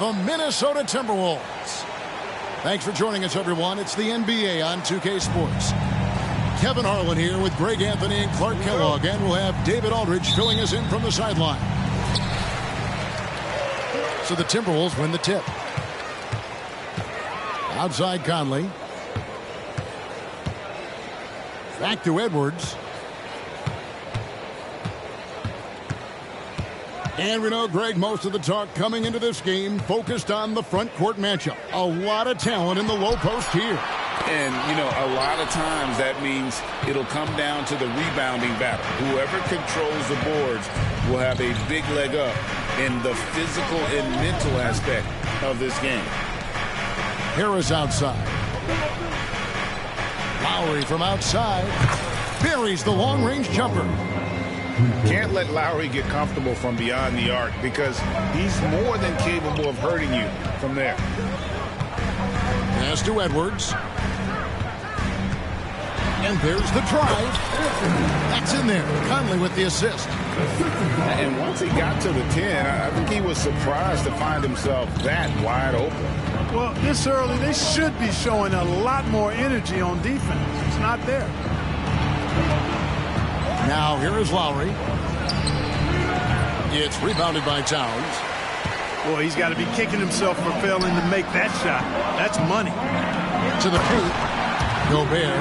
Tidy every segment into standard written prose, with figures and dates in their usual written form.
the Minnesota Timberwolves. Thanks for joining us, everyone. It's the NBA on 2K Sports. Kevin Harlan here with Greg Anthony and Clark Kellogg, and we'll have David Aldridge filling us in from the sideline. So the Timberwolves win the tip. Outside Conley. Back to Edwards. And we know, Greg, most of the talk coming into this game focused on the front court matchup. A lot of talent in the low post here. And, you know, a lot of times that means it'll come down to the rebounding battle. Whoever controls the boards will have a big leg up in the physical and mental aspect of this game. Harris outside. Lowry from outside. Buries the long-range jumper. Can't let Lowry get comfortable from beyond the arc because he's more than capable of hurting you from there. Pass to Edwards. And there's the drive. That's in there. Conley with the assist. And once he got to the 10, I think he was surprised to find himself that wide open. Well, this early, they should be showing a lot more energy on defense. It's not there. Now here is Lowry. It's rebounded by Towns. Boy, he's got to be kicking himself for failing to make that shot. That's money. To the paint. Gobert.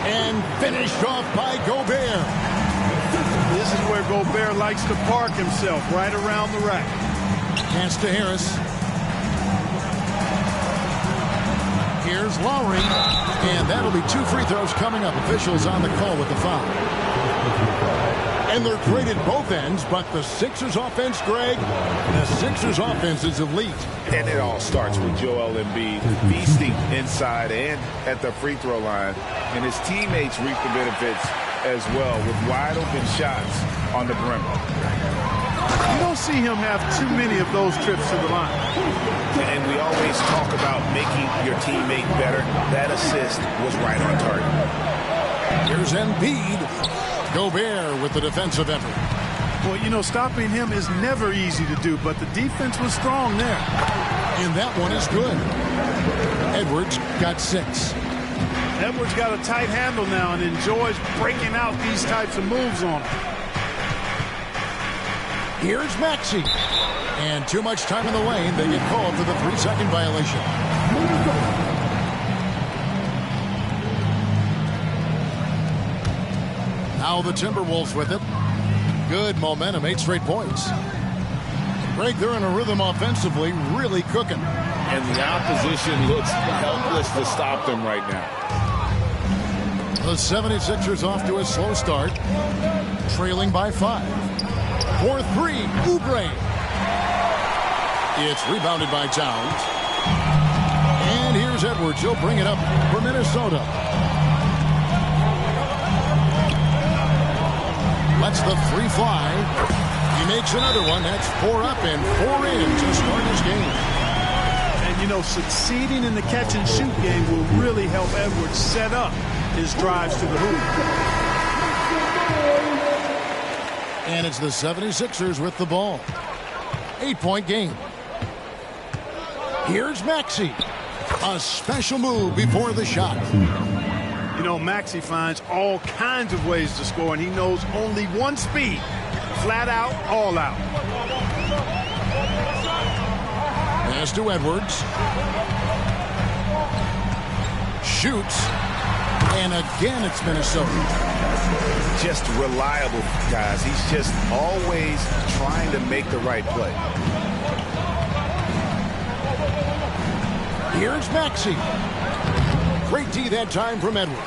And finished off by Gobert. This is where Gobert likes to park himself, right around the rack. Pass to Harris. Here's Lowry. And that'll be 2 free throws coming up. Officials on the call with the foul. And they're great at both ends, but the Sixers offense, Greg, the Sixers offense is elite. And it all starts with Joel Embiid feasting inside and at the free throw line. And his teammates reap the benefits as well with wide open shots on the perimeter. You don't see him have too many of those trips to the line. And we always talk about making your teammate better. That assist was right on target. Here's Embiid. Gobert with the defensive effort. Well, you know, stopping him is never easy to do, but the defense was strong there. And that one is good. Edwards got 6. Edwards got a tight handle now and enjoys breaking out these types of moves on him. Here's Maxey. And too much time in the lane. They get called for the 3-second violation. Now the Timberwolves with it. Good momentum, 8 straight points. Greg, they're in a rhythm offensively, really cooking. And the opposition looks helpless to stop them right now. The 76ers off to a slow start, trailing by 5. For 3, Oubre. It's rebounded by Towns. And here's Edwards. He'll bring it up for Minnesota. Lets the 3 fly. He makes another one. That's 4 up and 4 in to start his game. And, you know, succeeding in the catch-and-shoot game will really help Edwards set up his drives to the hoop. And it's the 76ers with the ball. 8-point game. Here's Maxey. A special move before the shot. You know, Maxey finds all kinds of ways to score, and he knows only one speed. Flat out, all out. Pass to Edwards. Shoots. And again, it's Minnesota. Just reliable, guys. He's just always trying to make the right play. Here's Maxey. Great D that time from Edwards.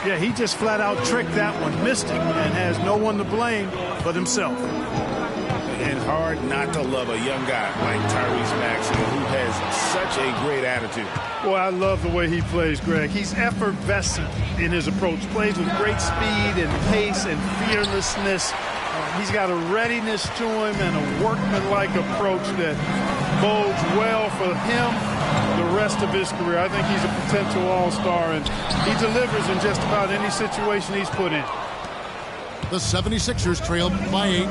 Yeah, he just flat out tricked that one, missed it, and has no one to blame but himself. And hard not to love a young guy like Tyrese Maxey, who has such a great attitude. Boy, I love the way he plays, Greg. He's effervescent in his approach. Plays with great speed and pace and fearlessness. He's got a readiness to him and a workmanlike approach that bodes well for him the rest of his career. I think he's a potential all-star, and he delivers in just about any situation he's put in. The 76ers trailed by 8.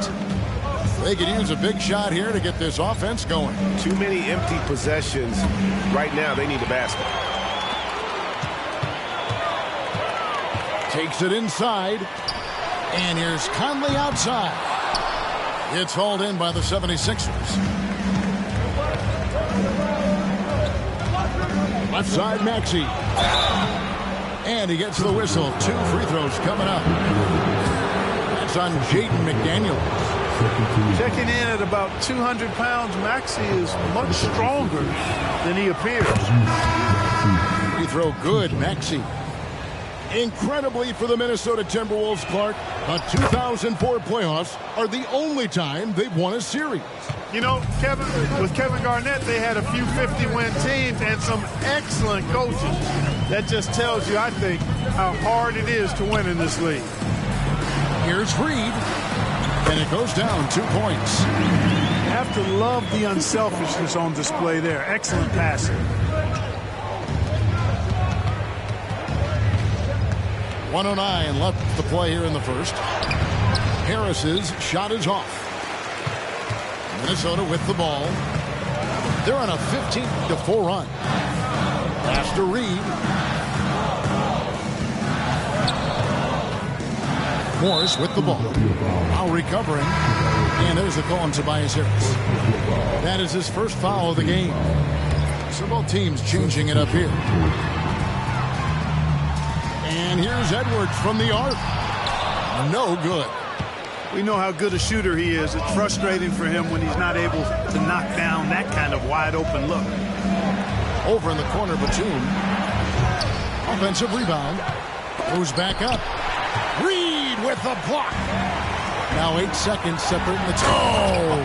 They could use a big shot here to get this offense going. Too many empty possessions. Right now, they need the basket. Takes it inside. And here's Conley outside. It's hauled in by the 76ers. Left side, Maxey. And he gets the whistle. 2 free throws coming up. That's on Jaden McDaniels. Checking in at about 200 pounds, Maxey is much stronger than he appears. Free throw good, Maxey. Incredibly for the Minnesota Timberwolves, Clark, the 2004 playoffs are the only time they've won a series. You know, with Kevin Garnett, they had a few 50-win teams and some excellent coaches. That just tells you, I think, how hard it is to win in this league. Here's Reed, and it goes down 2 points. You have to love the unselfishness on display there. Excellent passing. 1:09 left to play here in the first. Harris's shot is off. Minnesota with the ball. They're on a 15-4 run. Pass to Reed. Morris with the ball. Now recovering. And there's the call on Tobias Harris. That is his first foul of the game. So both teams changing it up here. And here's Edwards from the arc. No good. We know how good a shooter he is. It's frustrating for him when he's not able to knock down that kind of wide open look. Over in the corner, Batum. Offensive rebound. Goes back up. Reed with the block. Now 8 seconds separating the two. Oh!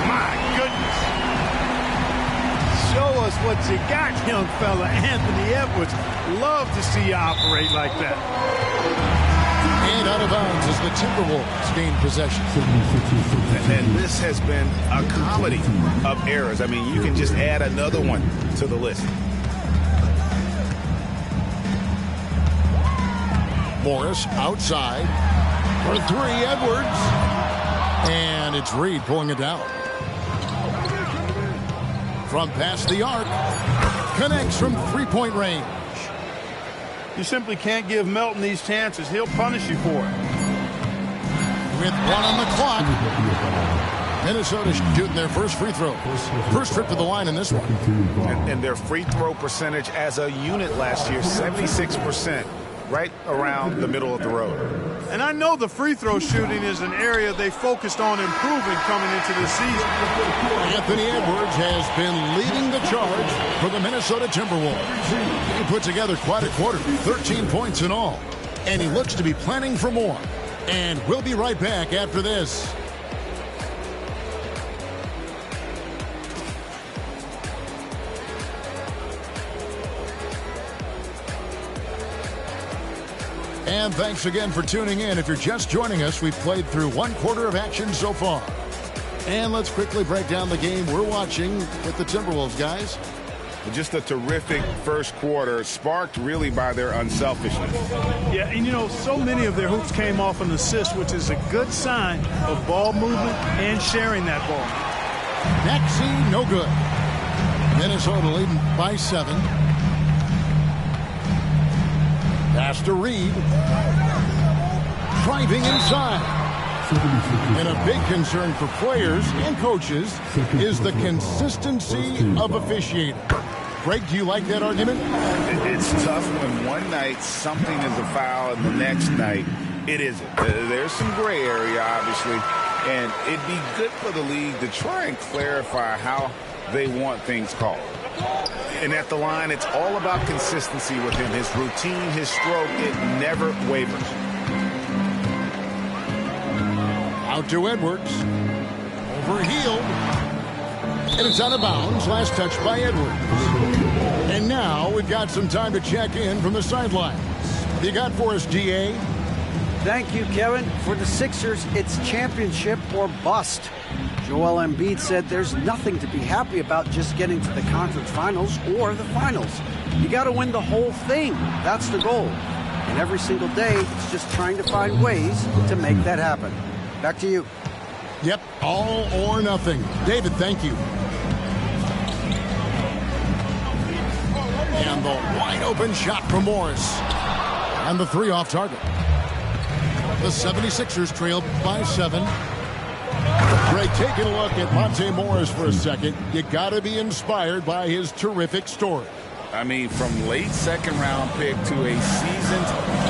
My goodness. Show us what you got, young fella. Anthony Edwards. Love to see you operate like that. And out of bounds as the Timberwolves gain possession. And this has been a comedy of errors. I mean, you can just add another one to the list. Morris outside for 3, Edwards. And it's Reed pulling it down. From past the arc. Connects from 3-point range. You simply can't give Melton these chances. He'll punish you for it. With 1 on the clock. Minnesota shooting their first free throws. First trip to the line in this one. And their free throw percentage as a unit last year, 76%. Right around the middle of the road. And I know the free throw shooting is an area they focused on improving coming into this season. Anthony Edwards has been leading the charge for the Minnesota Timberwolves. He put together quite a quarter, 13 points in all. And he looks to be planning for more. And we'll be right back after this. And thanks again for tuning in. If you're just joining us, we've played through 1 quarter of action so far. And let's quickly break down the game we're watching with the Timberwolves, guys. Just a terrific first quarter, sparked really by their unselfishness. Yeah, and you know, so many of their hoops came off an assist, which is a good sign of ball movement and sharing that ball. Maxey, no good. Minnesota leading by 7. Pass to Reed. Driving inside. And a big concern for players and coaches is the consistency of officiating. Greg, do you like that argument? It's tough when one night something is a foul and the next night it isn't. There's some gray area, obviously, and it'd be good for the league to try and clarify how they want things called. And at the line, it's all about consistency with him. His routine, his stroke, it never wavers. Out to Edwards. Overhealed. And it's out of bounds. Last touch by Edwards. And now we've got some time to check in from the sidelines. What you got for us, DA? Thank you, Kevin. For the Sixers, it's championship or bust. Joel Embiid said there's nothing to be happy about just getting to the conference finals or the finals. You got to win the whole thing. That's the goal. And every single day, it's just trying to find ways to make that happen. Back to you. Yep, all or nothing. David, thank you. And the wide open shot from Morris. And the 3 off target. The 76ers trail by 7. Greg, taking a look at Monte Morris for a second. You got to be inspired by his terrific story. I mean, from late second-round pick to a seasoned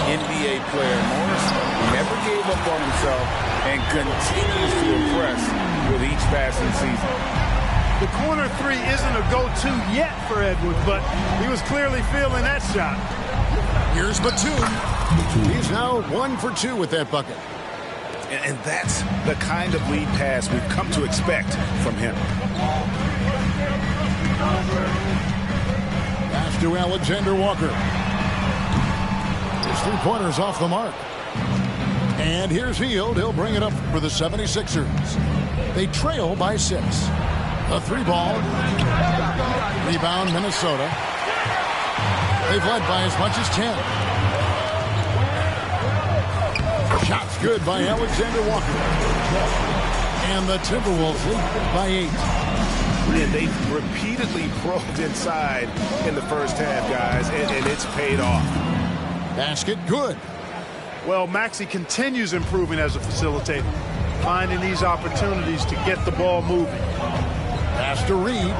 NBA player, Morris never gave up on himself and continues to impress with each passing season. The corner 3 isn't a go-to yet for Edwards, but he was clearly feeling that shot. Here's Batum. He's now 1 for 2 with that bucket. And that's the kind of lead pass we've come to expect from him. Pass to Alexander Walker. His 3-pointer's off the mark. And here's Hield. He'll bring it up for the 76ers. They trail by 6. A 3-ball. Rebound, Minnesota. They've led by as much as 10. Shot's good by Alexander Walker. And the Timberwolves lead by 8. And they repeatedly probed inside in the first half, guys, and it's paid off. Basket good. Well, Maxey continues improving as a facilitator, finding these opportunities to get the ball moving. Pass to Reed.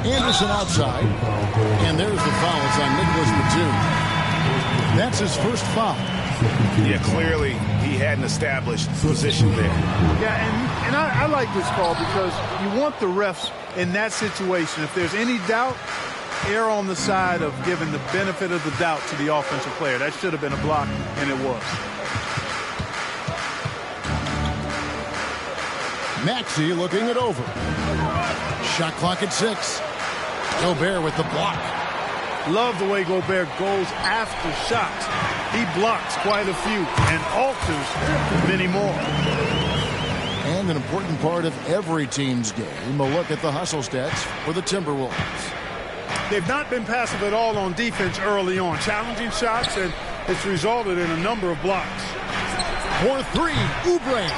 Anderson outside. And there's the fouls on Nicholas Batum. That's his first foul. Yeah, clearly he hadn't established position there. Yeah, and I like this call because you want the refs in that situation. If there's any doubt, err on the side of giving the benefit of the doubt to the offensive player. That should have been a block, and it was. Maxey looking it over. Shot clock at 6. Gobert with the block. Love the way Gobert goes after shots. He blocks quite a few and alters many more. And an important part of every team's game, a look at the hustle stats for the Timberwolves. They've not been passive at all on defense early on. Challenging shots, and it's resulted in a number of blocks. For 3, Oubre.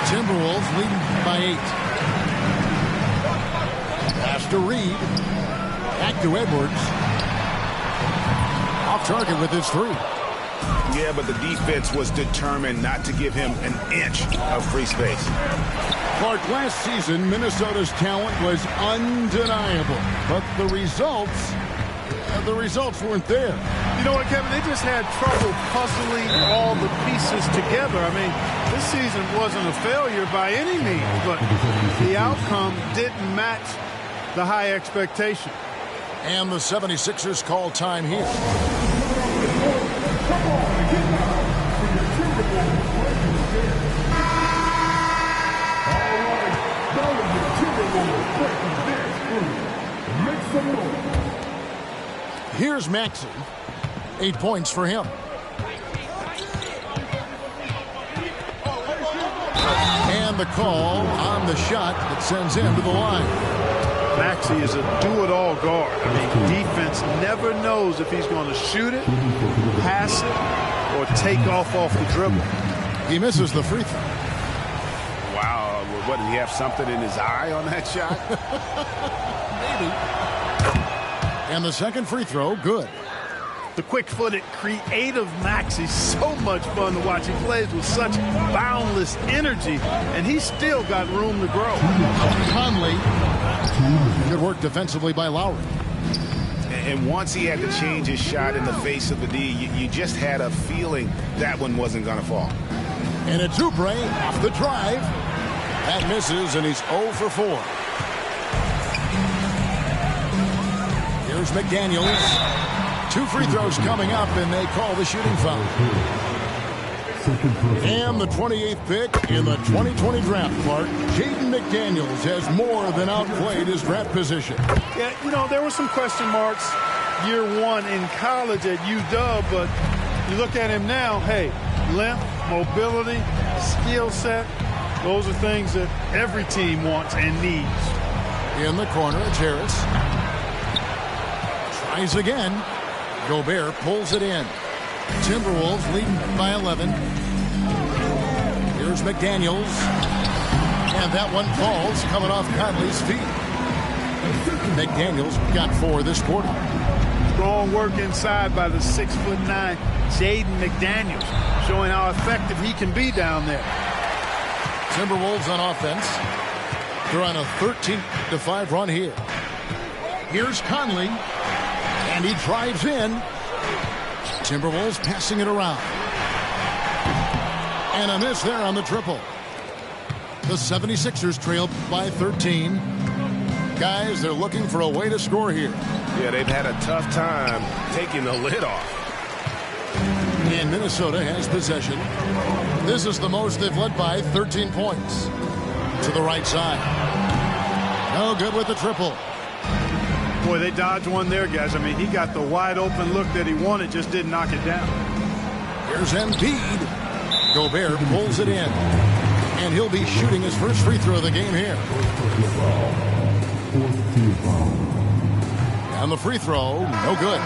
Timberwolves leading by 8. Pass to Reed. Back to Edwards. Off target with his 3. Yeah, but the defense was determined not to give him an inch of free space. Clark, last season, Minnesota's talent was undeniable, but the results weren't there. You know what, Kevin? They just had trouble puzzling all the pieces together. I mean, this season wasn't a failure by any means, but the outcome didn't match the high expectation. And the 76ers call time here. Here's Maxey. 8 points for him. And the call on the shot that sends him to the line. Maxey is a do-it-all guard. I mean, defense never knows if he's going to shoot it, pass it, or take off the dribble. He misses the free throw. Wow, what, did he have something in his eye on that shot? Maybe. And the second free throw, good. The quick-footed, creative Maxey, so much fun to watch. He plays with such boundless energy, and he's still got room to grow. Conley. Good work defensively by Lowry. And once he had to change his shot in the face of the D, you just had a feeling that one wasn't going to fall. And it's Oubre off the drive. That misses, and he's 0 for 4. Here's McDaniels. 2 free throws coming up, and they call the shooting foul. And the 28th pick in the 2020 draft, Clark. Jaden McDaniels has more than outplayed his draft position. Yeah, you know, there were some question marks year one in college at UW, but you look at him now, hey, length, mobility, skill set, those are things that every team wants and needs. In the corner, it's Harris. Tries again. Gobert pulls it in. Timberwolves leading by 11. Here's McDaniels. And that one falls coming off Conley's feet. McDaniels got 4 this quarter. Strong work inside by the 6'9" Jaden McDaniels, showing how effective he can be down there. Timberwolves on offense. They're on a 13-5 run here. Here's Conley, and he drives in. Timberwolves passing it around. And a miss there on the triple. The 76ers trail by 13. Guys, they're looking for a way to score here. Yeah, they've had a tough time taking the lid off. And Minnesota has possession. This is the most they've led by, 13 points. To the right side. No good with the triple. Boy, they dodged one there, guys. I mean, he got the wide open look that he wanted, just didn't knock it down. Here's Embiid. Gobert pulls it in. And he'll be shooting his first free throw of the game here. And the free throw, no good.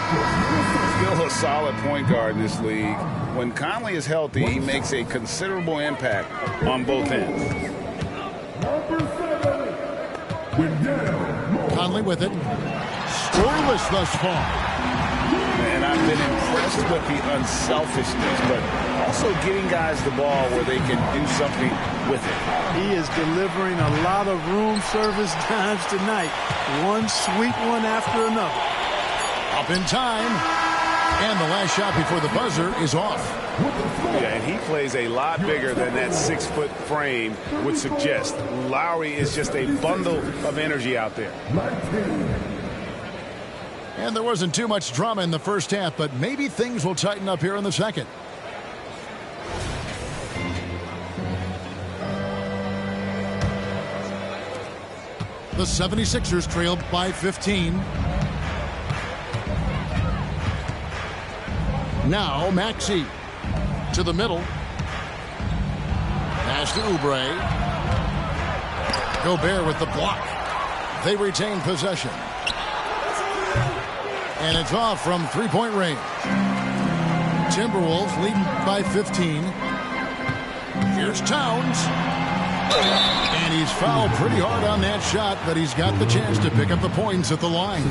Still a solid point guard in this league. When Conley is healthy, he makes a considerable impact on both ends. Conley with it. Scoreless thus far. And I've been impressed with the unselfishness, but also getting guys the ball where they can do something with it. He is delivering a lot of room service times tonight. One sweet one after another. Up in time. And the last shot before the buzzer is off. Yeah, and he plays a lot bigger than that 6-foot frame would suggest. Lowry is just a bundle of energy out there. And there wasn't too much drama in the first half, but maybe things will tighten up here in the second. The 76ers trail by 15. Now Maxey to the middle. Pass to Oubre. Gobert with the block. They retain possession. And it's off from three-point range. Timberwolves leading by 15. Here's Towns. And he's fouled pretty hard on that shot, but he's got the chance to pick up the points at the line.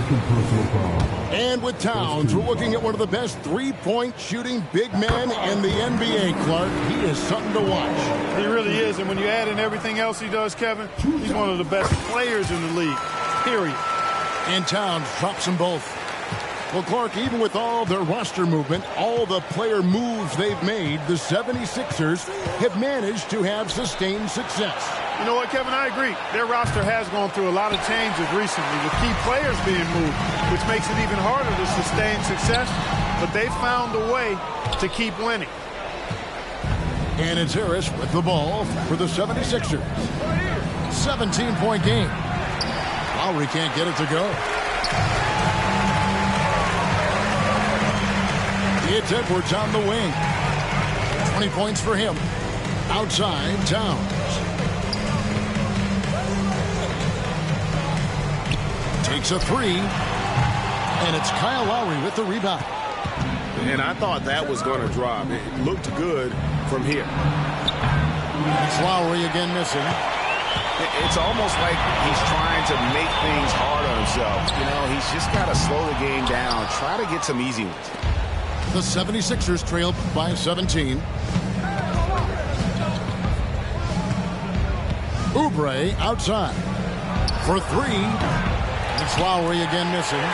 And with Towns, we're looking at one of the best three-point shooting big men in the NBA, Clark. He is something to watch. He really is, and when you add in everything else he does, Kevin, he's one of the best players in the league, period. And Towns drops them both. Well, Clark, even with all their roster movement, all the player moves they've made, the 76ers have managed to have sustained success. You know what, Kevin? I agree. Their roster has gone through a lot of changes recently with key players being moved, which makes it even harder to sustain success. But they found a way to keep winning. And it's Harris with the ball for the 76ers. 17-point game. Lowry can't get it to go. It's Edwards on the wing. 20 points for him. Outside, Towns. Takes a three. And it's Kyle Lowry with the rebound. And I thought that was going to drop. It looked good from here. It's Lowry again missing. It's almost like he's trying to make things hard on himself. You know, he's just got to slow the game down, try to get some easy ones. The 76ers trail by 17. Oubre outside for three. It's Lowry again missing.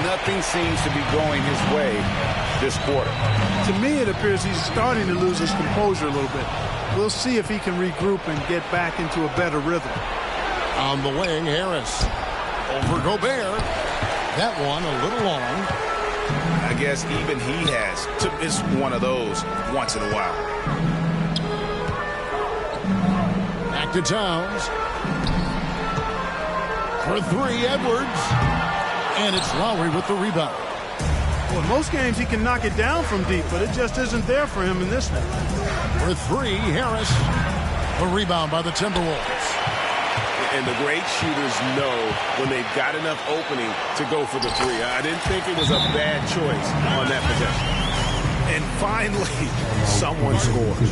Nothing seems to be going his way this quarter. To me, it appears he's starting to lose his composure a little bit. We'll see if he can regroup and get back into a better rhythm. On the wing, Harris. Over Gobert. That one a little long. I guess even he has to miss one of those once in a while. Back to Towns. For three, Edwards. And it's Lowry with the rebound. Well, in most games, he can knock it down from deep, but it just isn't there for him in this one. For three, Harris. A rebound by the Timberwolves. And the great shooters know when they've got enough opening to go for the three. I didn't think it was a bad choice on that possession. And finally, someone scores.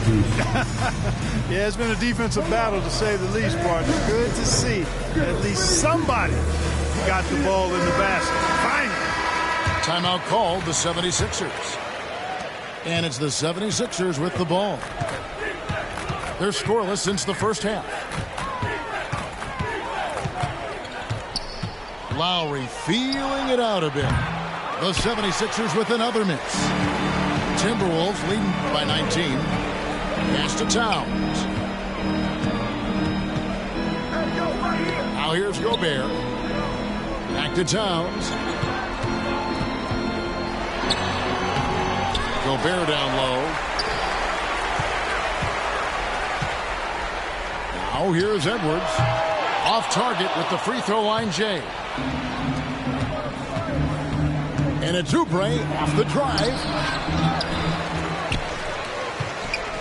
Yeah, it's been a defensive battle, to say the least, partner. Good to see at least somebody got the ball in the basket. Finally. Timeout called, the 76ers. And it's the 76ers with the ball. They're scoreless since the first half. Lowry feeling it out a bit. The 76ers with another miss. Timberwolves leading by 19. Pass to Towns. Now here's Gobert. Back to Towns. Gobert down low. Now here's Edwards. Off target with the free throw line, Jay. And it's Oubre off the drive.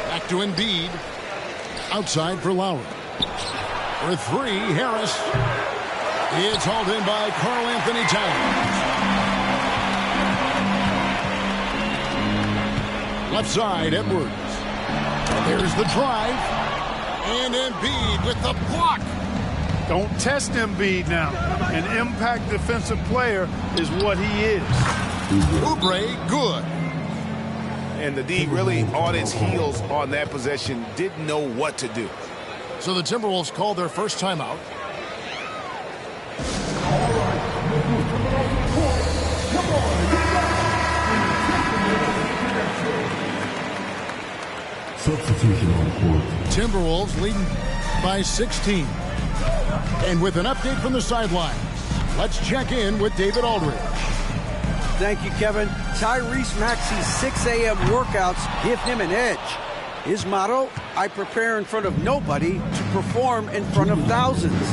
Back to Embiid. Outside for Lowry. For three, Harris. It's hauled in by Karl Anthony Towns. Left side, Edwards. There's the drive. And Embiid with the block. Don't test Embiid now. An impact defensive player is what he is. Oubre, good. And the D really on its heels on that possession, didn't know what to do. So the Timberwolves called their first timeout. Substitution on court. Timberwolves leading by 16. And with an update from the sidelines, let's check in with David Aldridge. Thank you, Kevin. Tyrese Maxey's 6 a.m. workouts give him an edge. His motto, I prepare in front of nobody to perform in front of thousands.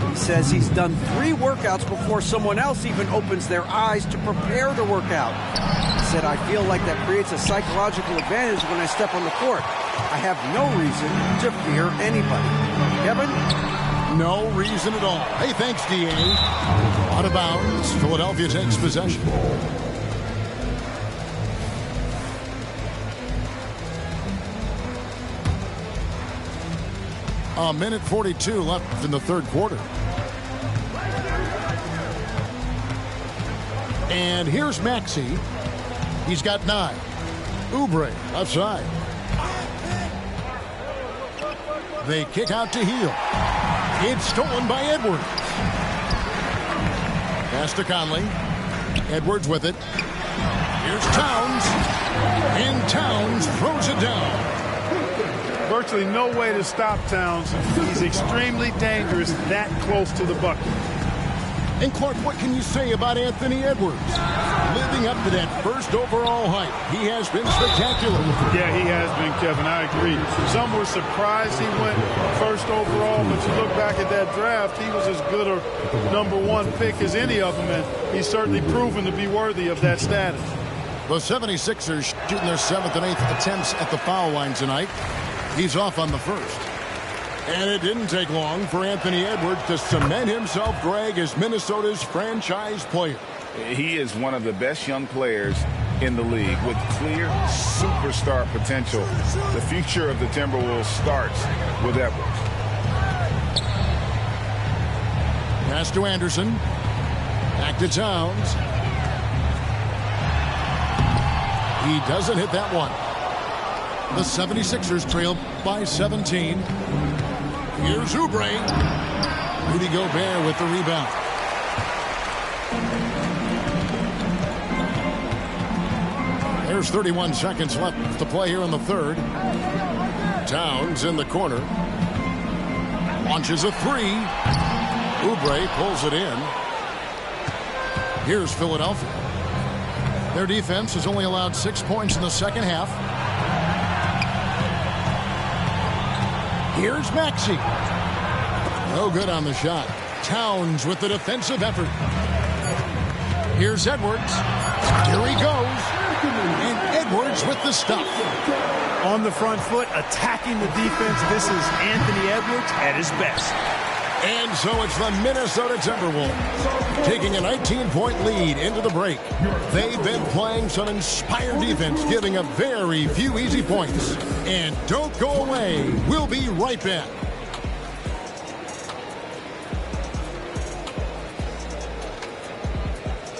He says he's done 3 workouts before someone else even opens their eyes to prepare to work out. He said, I feel like that creates a psychological advantage when I step on the court. I have no reason to fear anybody. Kevin? No reason at all. Hey, thanks, D.A. Out of bounds. Philadelphia takes possession. A minute 42 left in the third quarter. And here's Maxey. He's got 9. Oubre, left side. They kick out to Hield. It's stolen by Edwards. Pass to Conley. Edwards with it. Here's Towns. And Towns throws it down. Virtually no way to stop Towns. He's extremely dangerous that close to the bucket. And Clark, what can you say about Anthony Edwards? Living up to that first overall hype, he has been spectacular. Yeah, he has been, Kevin. I agree. Some were surprised he went first overall, but you look back at that draft, he was as good a #1 pick as any of them, and he's certainly proven to be worthy of that status. The 76ers shooting their 7th and 8th attempts at the foul line tonight. He's off on the first. And it didn't take long for Anthony Edwards to cement himself, Greg, as Minnesota's franchise player. He is one of the best young players in the league with clear superstar potential. The future of the Timberwolves starts with Edwards. Pass to Anderson. Back to Towns. He doesn't hit that one. The 76ers trail by 17. Here's Oubre. Rudy Gobert with the rebound. There's 31 seconds left to play here in the third. Towns in the corner. Launches a 3. Oubre pulls it in. Here's Philadelphia. Their defense has only allowed 6 points in the second half. Here's Maxey. No good on the shot. Towns with the defensive effort. Here's Edwards. Here he goes. And Edwards with the stuff. On the front foot, attacking the defense. This is Anthony Edwards at his best. And so it's the Minnesota Timberwolves taking a 19-point lead into the break. They've been playing some inspired defense, giving up very few easy points. And don't go away. We'll be right back.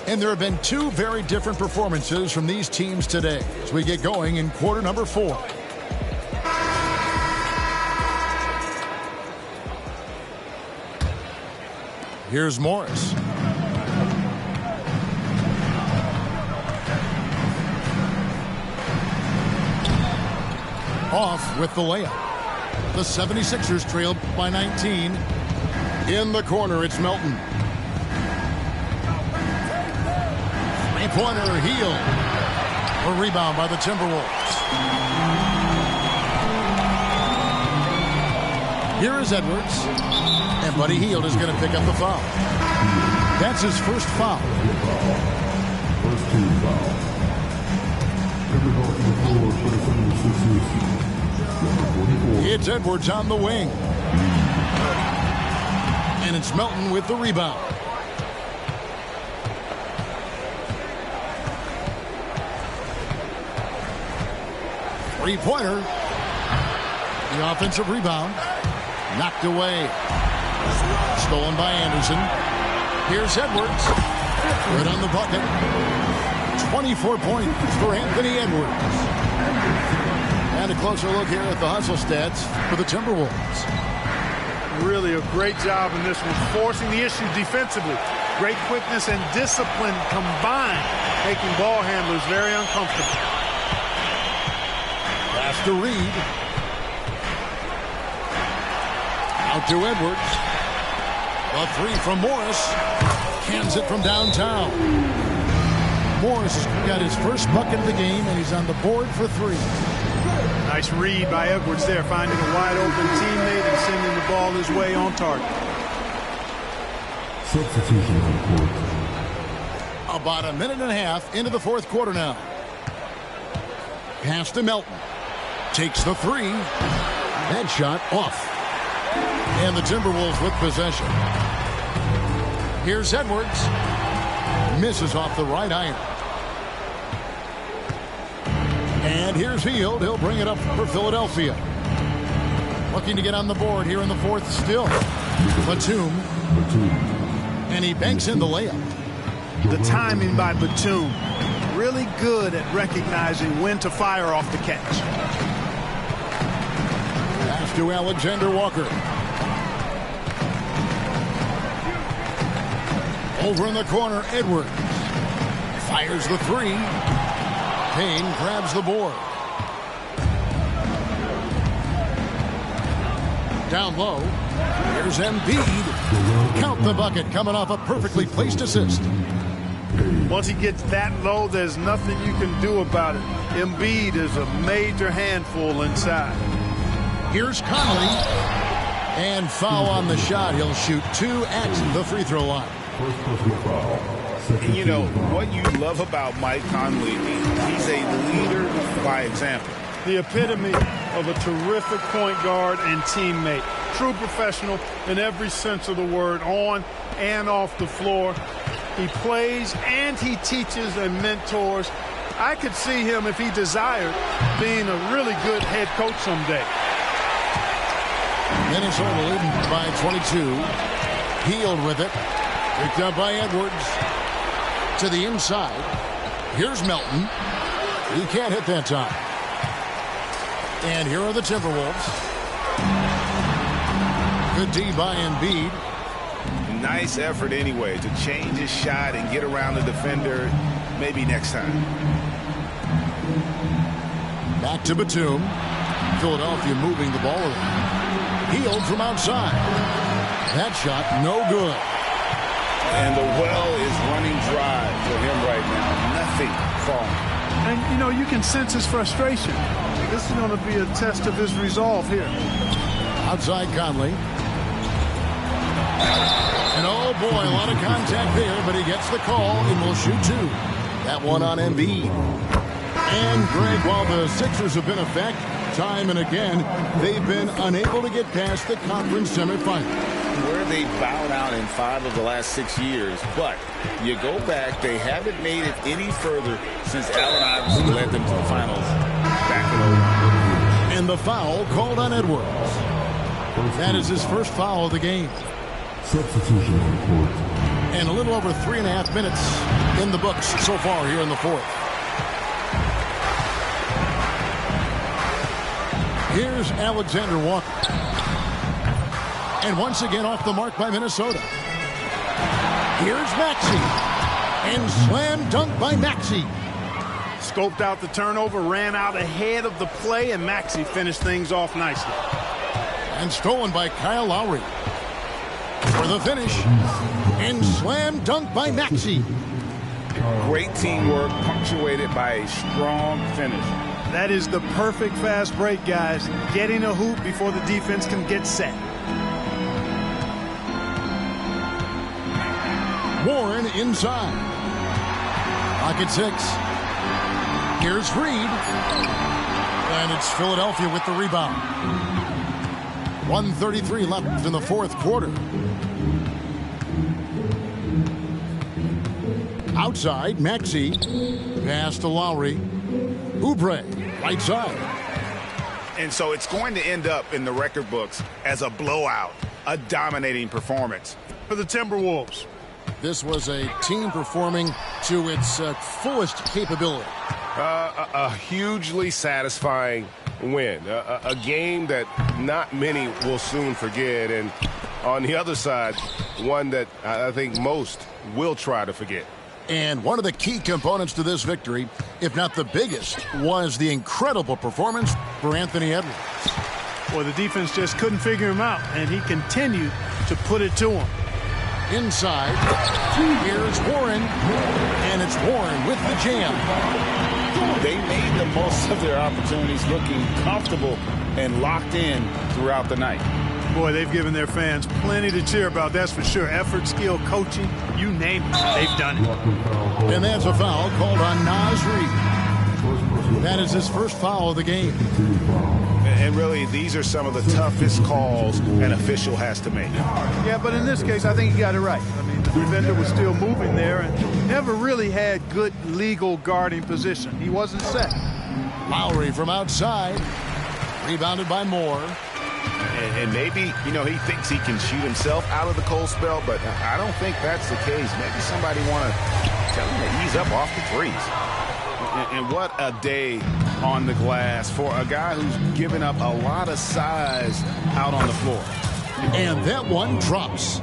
And there have been two very different performances from these teams today as we get going in quarter number 4. Here's Morris. Off with the layup. The 76ers trail by 19. In the corner, it's Melton. Three-pointer, Hield. A rebound by the Timberwolves. Here is Edwards. And Buddy Hield is going to pick up the foul. That's his first foul. First team foul. Every ball to the floor for the 76ers. Number 44. It's Edwards on the wing. And it's Melton with the rebound. Three-pointer. The offensive rebound. Knocked away. Stolen by Anderson. Here's Edwards. Right on the bucket. 24 points for Anthony Edwards. And a closer look here at the hustle stats for the Timberwolves. Really a great job in this one, forcing the issue defensively. Great quickness and discipline combined, making ball handlers very uncomfortable. Pass to Reed. Out to Edwards. A three from Morris. Cans it from downtown. Morris got his first bucket of the game, and he's on the board for 3. Nice read by Edwards there, finding a wide-open teammate and sending the ball his way on target. Substitution on court. About a minute and a half into the fourth quarter now. Pass to Melton. Takes the 3. That shot off. And the Timberwolves with possession. Here's Edwards. Misses off the right iron. And here's Hield. He'll bring it up for Philadelphia. Looking to get on the board here in the fourth still. Batum. And he banks in the layup. The timing by Batum. Really good at recognizing when to fire off the catch. Pass to Alexander Walker. Over in the corner, Edwards. Fires the 3. Payne grabs the board. Down low. Here's Embiid. Count the bucket coming off a perfectly placed assist. Once he gets that low, there's nothing you can do about it. Embiid is a major handful inside. Here's Conley. And foul on the shot. He'll shoot 2 at the free throw line. First personal foul. And you know, what you love about Mike Conley, he's a leader by example. The epitome of a terrific point guard and teammate. True professional in every sense of the word, on and off the floor. He plays and he teaches and mentors. I could see him, if he desired, being a really good head coach someday. Minnesota leading by 22. Hield with it. Picked up by Edwards. To the inside. Here's Melton. He can't hit that time. And here are the Timberwolves. Good D by Embiid. Nice effort anyway to change his shot and get around the defender maybe next time. Back to Batum. Philadelphia moving the ball around. Hield from outside. That shot no good. And the well is running dry for him right now. Nothing falling. And, you know, you can sense his frustration. This is going to be a test of his resolve here. Outside Conley. And oh boy, a lot of contact there, but he gets the call and will shoot 2. That one on Embiid. And Greg, while the Sixers have been effective, Time and again, they've been unable to get past the conference semifinals. Where they bowed out in 5 of the last 6 years, but you go back, they haven't made it any further since Allen Iverson led them to the finals back in 01. And the foul called on Edwards. That is his first foul of the game. Substitution on the court. And a little over 3.5 minutes in the books so far here in the fourth. Here's Alexander Walker. And once again off the mark by Minnesota. Here's Maxey. And slam dunk by Maxey. Scoped out the turnover, ran out ahead of the play, and Maxey finished things off nicely. And stolen by Kyle Lowry. For the finish. And slam dunk by Maxey. Great teamwork punctuated by a strong finish. That is the perfect fast break, guys. Getting a hoop before the defense can get set. Warren inside. Pocket 6. Here's Reed. And it's Philadelphia with the rebound. 1:33 left in the fourth quarter. Outside, Maxey. Pass to Lowry. Oubre, right side. And so it's going to end up in the record books as a blowout, a dominating performance For the Timberwolves. This was a team performing to its fullest capability. A hugely satisfying win, a game that not many will soon forget, and on the other side, one that I think most will try to forget. And one of the key components to this victory, if not the biggest, was the incredible performance for Anthony Edwards. Well, the defense just couldn't figure him out, and he continued to put it to him. Inside, here's Warren, and it's Warren with the jam. They made the most of their opportunities, looking comfortable and locked in throughout the night. Boy, they've given their fans plenty to cheer about, that's for sure. Effort, skill, coaching, you name it, they've done it. And that's a foul called on Naz Reid. That is his first foul of the game. And really, these are some of the toughest calls an official has to make. Yeah, but in this case, I think he got it right. I mean, the defender was still moving there and never really had good legal guarding position. He wasn't set. Lowry from outside. Rebounded by Moore. And maybe, you know, he thinks he can shoot himself out of the cold spell, but I don't think that's the case. Maybe somebody want to tell him to ease up off the threes. And what a day on the glass for a guy who's given up a lot of size out on the floor. And that one drops.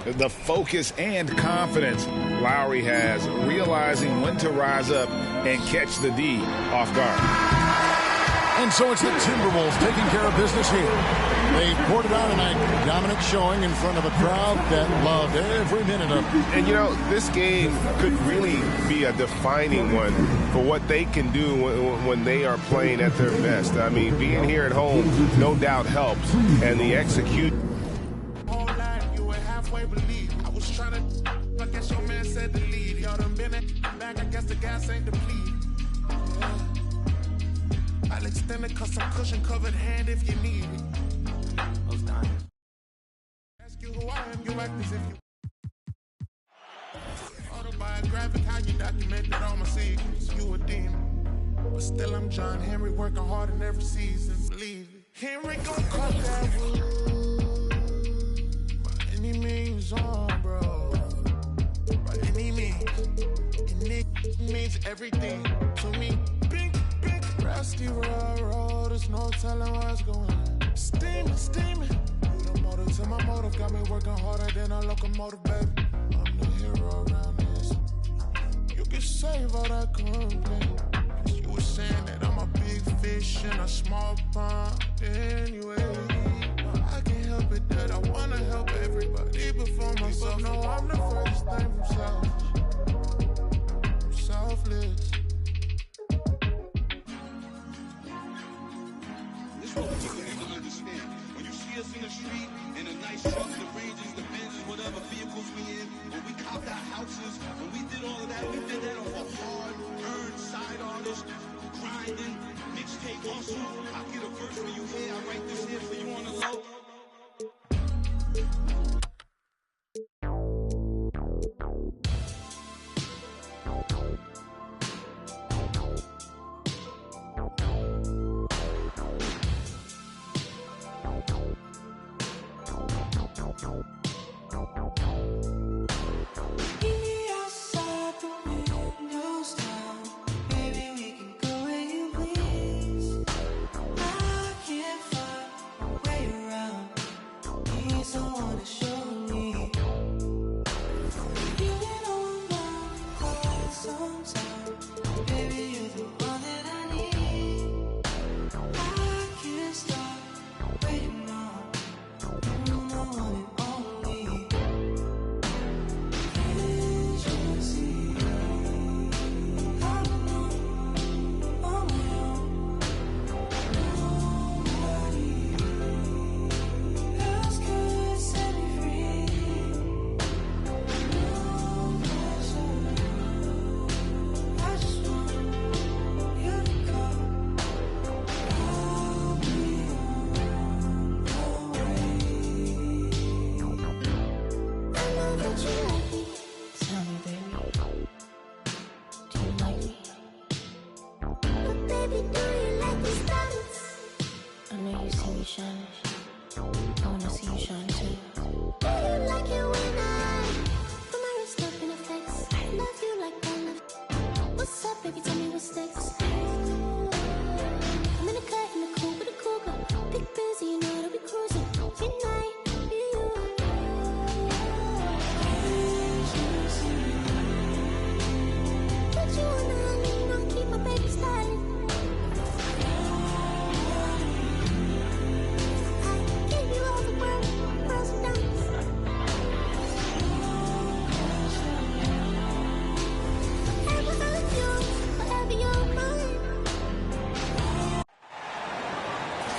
The focus and confidence Lowry has, realizing when to rise up and catch the D off guard. And so it's the Timberwolves taking care of business here. They poured it out in a dominant showing in front of a crowd that loved every minute of it. And, you know, this game could really be a defining one for what they can do when they are playing at their best. I mean, being here at home no doubt helps, and the execution. I was trying to, I guess your man said to leave. Y'all done been back, I guess the gas ain't depleted. I'll extend it cause some cushion covered hand if you need it. Those diamonds. Ask you who I am, you act as if you autobiographic, how you documented all my secrets. You a demon. But still I'm John Henry working hard in every season. Believe it. Henry gon' cut that wood. By any means on, bro. By any means. And it means everything to me. Rusty road, there's no telling what's going on. Steaming, steaming. You the motive to my motive, got me working harder than a locomotive, baby. I'm the hero around this. You can save all that complaint. You were saying that I'm a big fish in a small pond. Anyway, I can't help it that I wanna help everybody before myself. No, I'm the furthest thing from selfish. I'm selfless. When you see us in the street, in a nice truck, the Rangers, the Benzes, whatever vehicles we in, when we copped our houses, when we did all of that, we did that off a hard-earned side artist grinding, mixtape hustle. I get a verse for you here, I write this here for you on the low.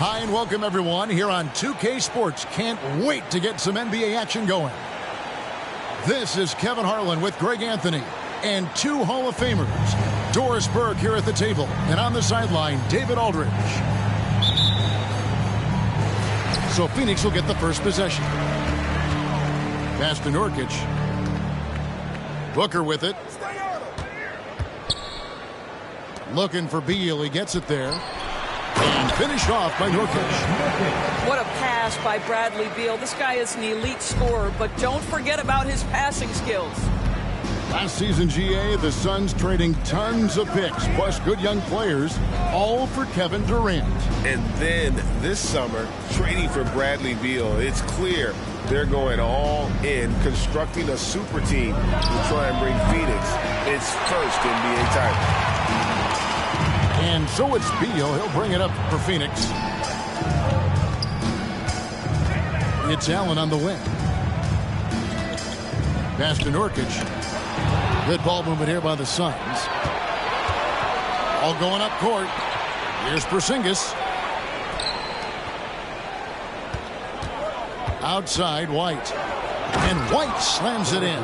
Hi and welcome everyone here on 2K Sports. Can't wait to get some NBA action going. This is Kevin Harlan with Greg Anthony and two Hall of Famers. Doris Burke here at the table, and on the sideline, David Aldridge. So Phoenix will get the first possession. Pass to Nurkic. Booker with it. Looking for Beal. He gets it there. And finished off by Nurkic. What a pass by Bradley Beal. This guy is an elite scorer, but don't forget about his passing skills. Last season, GA, the Suns trading tons of picks, plus good young players, all for Kevin Durant. And then this summer, trading for Bradley Beal. It's clear they're going all in, constructing a super team to try and bring Phoenix its first NBA title. And so it's Beal. He'll bring it up for Phoenix. It's Allen on the wing. Pass to Nurkic. Good ball movement here by the Suns. All going up court. Here's Porzingis. Outside, White. And White slams it in.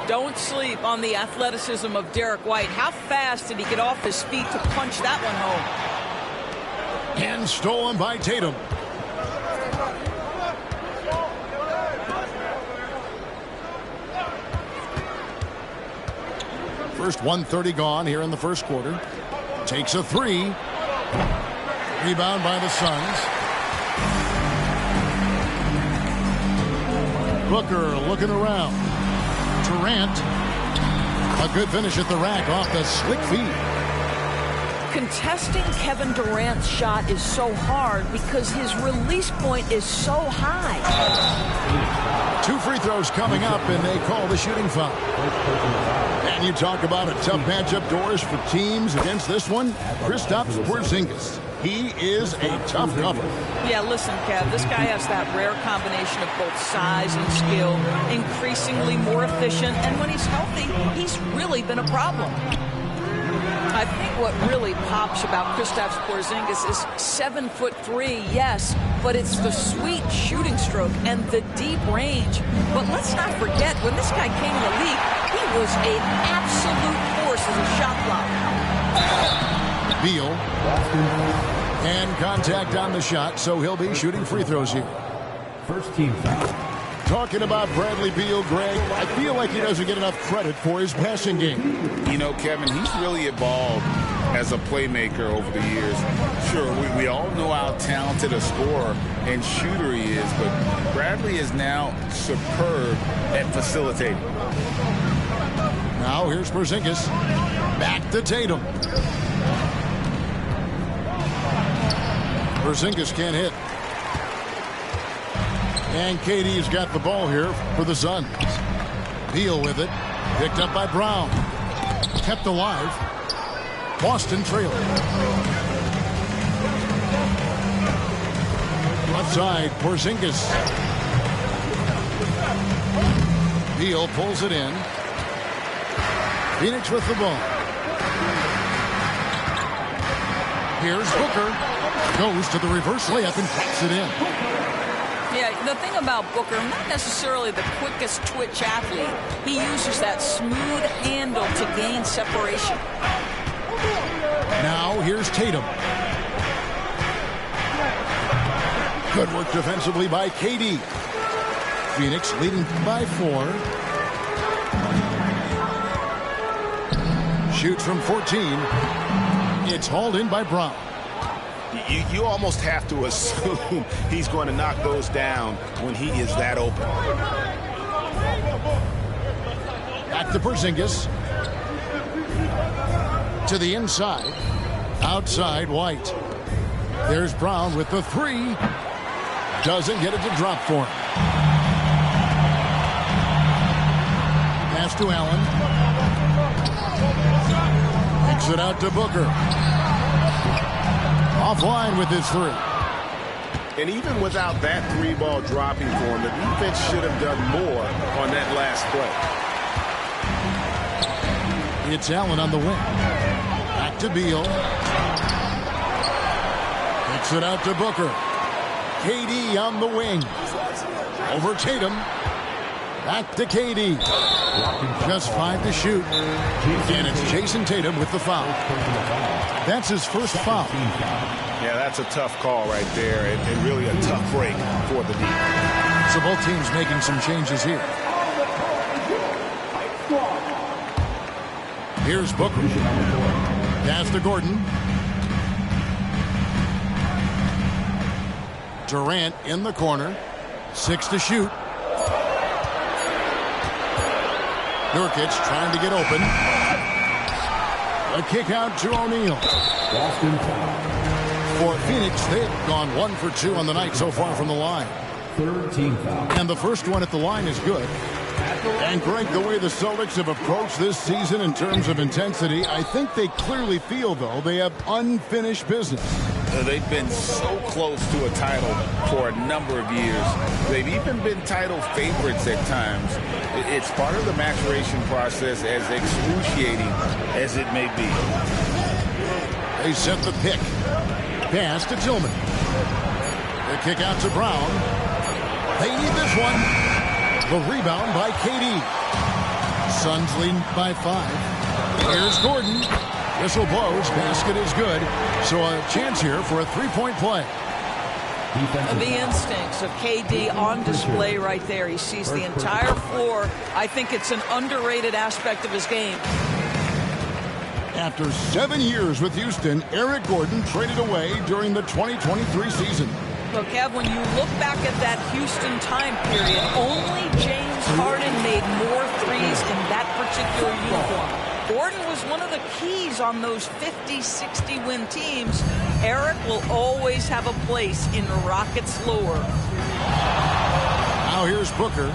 Don't sleep on the athleticism of Derek White. How fast did he get off his feet to punch that one home? And stolen by Tatum. First 1:30 gone here in the first quarter. Takes a three. Rebound by the Suns. Booker looking around. Durant. A good finish at the rack off the slick feed. Contesting Kevin Durant's shot is so hard because his release point is so high. Two free throws coming up, and they call the shooting foul. And you talk about a tough matchup, Doris, for teams against this one. Kristaps Porzingis. He is a tough cover. Yeah, listen, Kev, this guy has that rare combination of both size and skill, increasingly more efficient, and when he's healthy, he's really been a problem. I think what really pops about Kristaps Porzingis is 7'3", yes, but it's the sweet shooting stroke and the deep range. But let's not forget, when this guy came in the league, he was an absolute force as a shot blocker. Beal. And contact on the shot, so he'll be shooting free throws here. First team foul. Talking about Bradley Beal, Greg, I feel like he doesn't get enough credit for his passing game. You know, Kevin, he's really evolved as a playmaker over the years. Sure, we all know how talented a scorer and shooter he is, but Bradley is now superb at facilitating. Now here's Porzingis. Back to Tatum. Porzingis can't hit. And KD's got the ball here for the Suns. Beal with it. Picked up by Brown. Kept alive. Boston trailing. Left side, Porzingis. Beal pulls it in. Phoenix with the ball. Here's Booker. Goes to the reverse layup and puts it in. Yeah, the thing about Booker, not necessarily the quickest twitch athlete. He uses that smooth handle to gain separation. Now here's Tatum. Good work defensively by KD. Phoenix leading by 4. Shoots from 14. It's hauled in by Brown. You almost have to assume he's going to knock those down when he is that open. Back to Porzingis. To the inside. Outside, White. There's Brown with the 3. Doesn't get it to drop for him. Pass to Allen. Kicks it out to Booker. Offline with his 3. And even without that 3-ball dropping for him, the defense should have done more on that last play. It's Allen on the wing. Back to Beal. Kicks it out to Booker. KD on the wing. Over Tatum. Back to KD. Just 5 to shoot. And it's Jason Tatum with the foul. That's his first foul. Yeah, that's a tough call right there, and really a tough break for the defense. So both teams making some changes here. Here's Booker. Pass to Gordon. Durant in the corner. 6 to shoot. Nurkic trying to get open. A kick out to O'Neal. For Phoenix, they've gone 1 for 2 on the night so far from the line. Third team foul. And the first one at the line is good. And Greg, the way the Celtics have approached this season in terms of intensity, I think they clearly feel, though, they have unfinished business. They've been so close to a title for a number of years. They've even been title favorites at times. It's part of the maturation process, as excruciating as it may be. They set the pick. Pass to Tillman. The kick out to Brown. They need this one. The rebound by KD. Suns leading by 5. Here's Gordon. Whistle blows. Basket is good. So a chance here for a 3-point play. The instincts of KD on display right there. He sees the entire floor. I think it's an underrated aspect of his game. After 7 years with Houston, Eric Gordon traded away during the 2023 season. Look, Kev, when you look back at that Houston time period, only James Harden made more threes in that particular uniform. Gordon was one of the keys on those 50-60 win teams. Eric will always have a place in the Rockets' lore. Now here's Booker.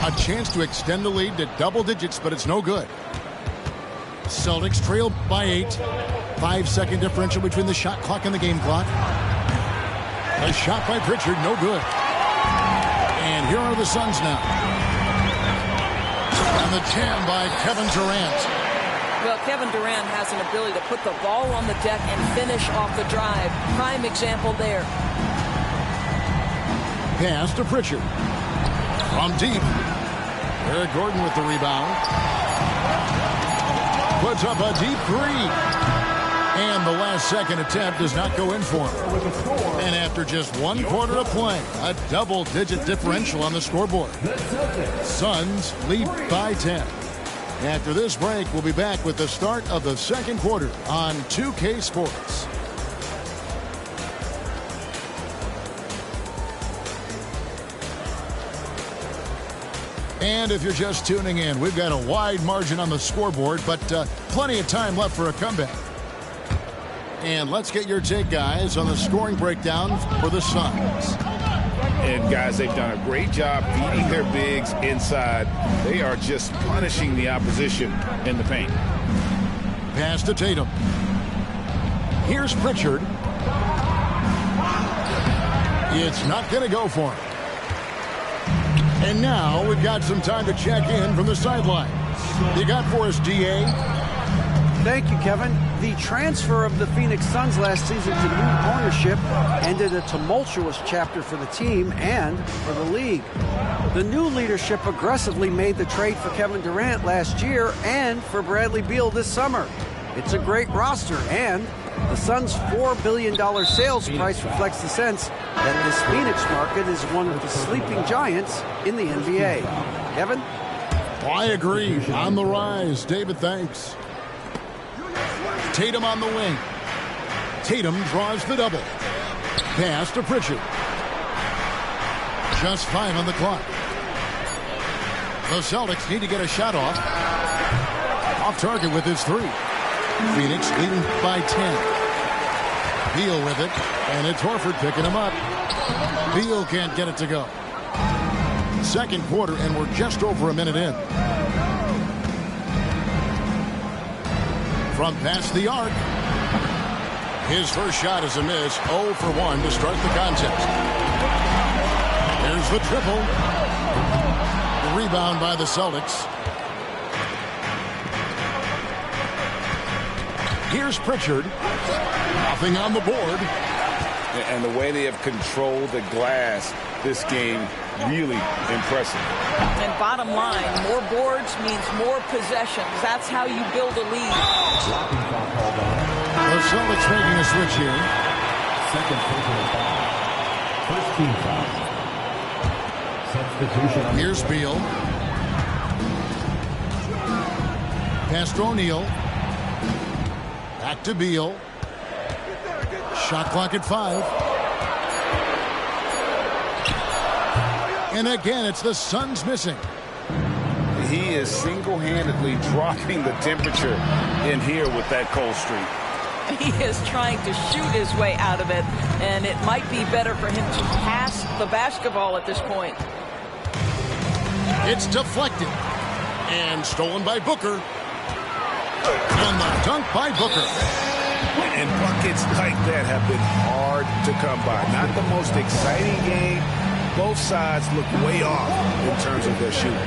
A chance to extend the lead to double digits, but it's no good. Celtics trail by 8. 5-second differential between the shot clock and the game clock. A shot by Pritchard, no good. And here are the Suns now. And the jam by Kevin Durant. Well, Kevin Durant has an ability to put the ball on the deck and finish off the drive. Prime example there. Pass to Pritchard. From deep. Eric Gordon with the rebound. puts up a deep three. And the last second attempt does not go in for him. And after just 1 quarter of play, a double-digit differential on the scoreboard. Suns lead by 10. After this break, we'll be back with the start of the second quarter on 2K Sports. And if you're just tuning in, we've got a wide margin on the scoreboard, but plenty of time left for a comeback. And let's get your take, guys, on the scoring breakdown for the Suns. And, guys, they've done a great job feeding their bigs inside. They are just punishing the opposition in the paint. Pass to Tatum. Here's Pritchard. It's not going to go for him. And now we've got some time to check in from the sideline. You got for us, DA? Thank you, Kevin. The transfer of the Phoenix Suns last season to new ownership ended a tumultuous chapter for the team and for the league. The new leadership aggressively made the trade for Kevin Durant last year and for Bradley Beal this summer. It's a great roster, and the Suns' $4 billion sales price reflects the sense that this Phoenix market is one of the sleeping giants in the NBA. Kevin? I agree. On the rise. David, thanks. Tatum on the wing. Tatum draws the double. Pass to Pritchard. Just 5 on the clock. The Celtics need to get a shot off. Off target with his 3. Phoenix leading by 10. Beal with it, and it's Horford picking him up. Beal can't get it to go. Second quarter, and we're just over a minute in. From past the arc. His first shot is a miss. 0 for 1 to start the contest. There's the triple. The rebound by the Celtics. Here's Pritchard. Nothing on the board. And the way they have controlled the glass this game, really impressive. And bottom line, more boards means more possessions. That's how you build a lead. The Celtics making a switch here. Second personal foul. First team foul. Substitution. Here's Beal. Pass to O'Neal. Back to Beal. Shot clock at 5. And again, it's the Suns missing. He is single-handedly dropping the temperature in here with that cold streak. He is trying to shoot his way out of it, and it might be better for him to pass the basketball at this point. It's deflected and stolen by Booker. And the dunk by Booker. And buckets like that have been hard to come by. Not the most exciting game. Both sides look way off in terms of their shooting.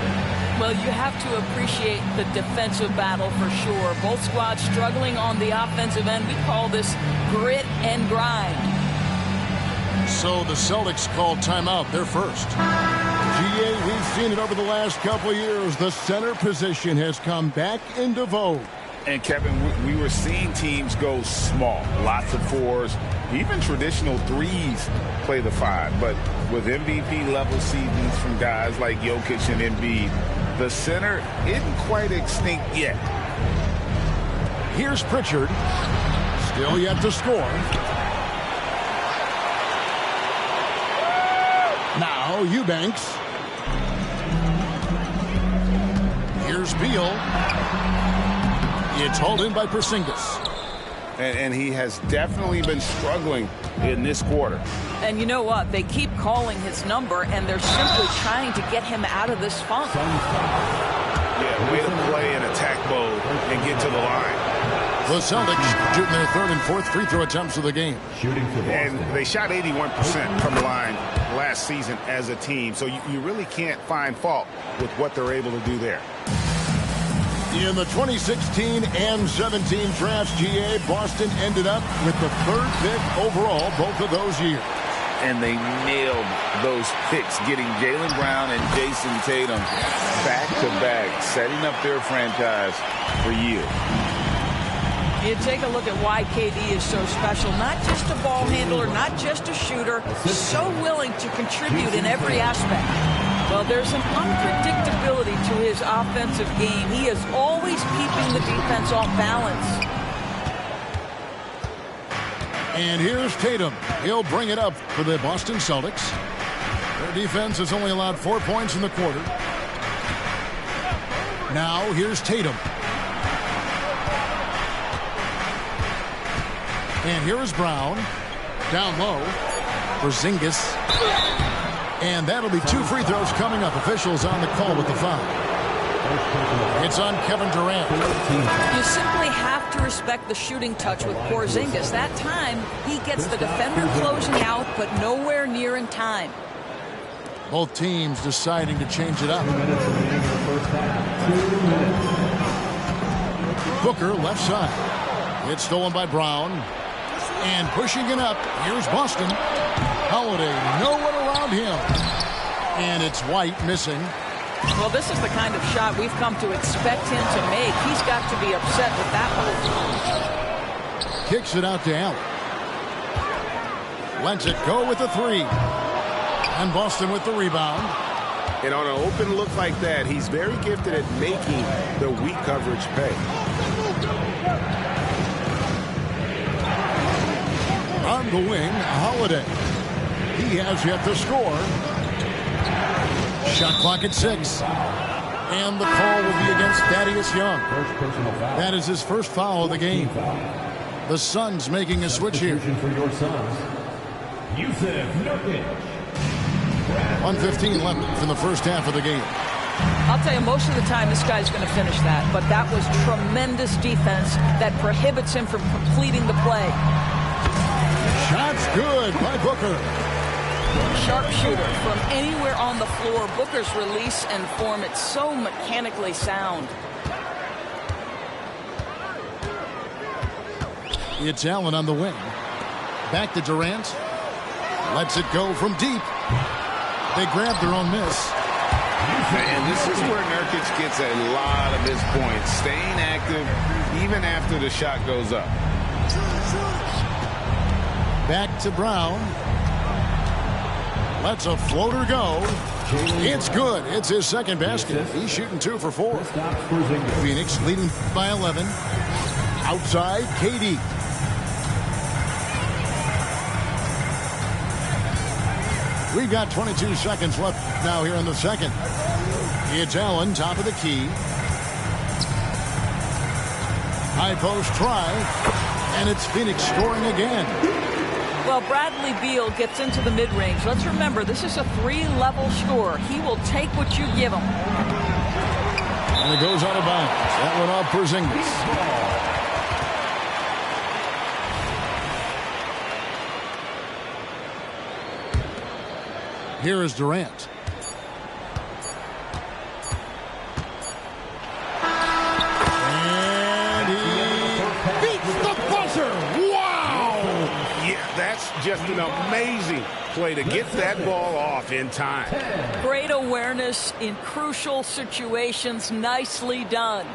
Well, you have to appreciate the defensive battle for sure. Both squads struggling on the offensive end. We call this grit and grind. So the Celtics called timeout. They're first. GA, we've seen it over the last couple of years. The center position has come back into vogue. And, Kevin, we were seeing teams go small. Lots of 4s. Even traditional 3s play the 5. But with MVP-level seasons from guys like Jokic and Embiid, the center isn't quite extinct yet. Here's Pritchard. Still yet to score. Now Eubanks. Here's Beal. It's hauled in by Porzingis. And he has definitely been struggling in this quarter. And you know what? They keep calling his number, and they're simply trying to get him out of this funk. Yeah, way to play in attack mode and get to the line. The Celtics shooting their 3rd and 4th free throw attempts of the game. And they shot 81% from the line last season as a team. So you really can't find fault with what they're able to do there. In the 2016 and 17 drafts, GA, Boston ended up with the 3rd pick overall both of those years. and they nailed those picks, getting Jaylen Brown and Jason Tatum back-to-back, setting up their franchise for years. You take a look at why KD is so special. Not just a ball handler, not just a shooter, so willing to contribute in every aspect. Well, there's an unpredictability to his offensive game. He is always keeping the defense off balance. And here's Tatum. He'll bring it up for the Boston Celtics. Their defense has only allowed 4 points in the quarter. Now here's Tatum. And here is Brown. Down low. Porzingis. And that'll be 2 free throws coming up. Officials on the call with the foul. It's on Kevin Durant. You simply have to respect the shooting touch with Porzingis. That time, he gets the defender closing out, but nowhere near in time. Both teams deciding to change it up. Booker left side. It's stolen by Brown. And pushing it up, here's Boston. Holiday, no one around him. And it's White missing. Well, this is the kind of shot we've come to expect him to make. He's got to be upset with that one. Kicks it out to Allen. Lets it go with the 3. And Boston with the rebound. And on an open look like that, he's very gifted at making the weak coverage pay. On the wing, Holiday. He has yet to score. Shot clock at 6. And the call will be against Thaddeus Young. That is his first foul of the game. The Suns making a switch here. 1:15 left in the first half of the game. I'll tell you, most of the time this guy's going to finish that. But that was tremendous defense that prohibits him from completing the play. Shot's good by Booker. Sharpshooter from anywhere on the floor. Booker's release and form, it's so mechanically sound. It's Allen on the wing. Back to Durant. Lets it go from deep. They grab their own miss. And this is where Nurkic gets a lot of his points, staying active even after the shot goes up. Back to Brown. Lets a floater go. It's good. It's his second basket. He's shooting 2 for 4. Phoenix leading by 11. Outside, KD. We've got 22 seconds left now here in the second. It's Allen, top of the key. High post try. And it's Phoenix scoring again. Well, Bradley Beal gets into the mid-range. Let's remember, this is a 3-level scorer. He will take what you give him. And it goes out of bounds. That one off Porzingis. Here is Durant. And he beats the buzzer. Wow! Yeah, that's just an amazing play to get that ball off in time. Great awareness in crucial situations. Nicely done.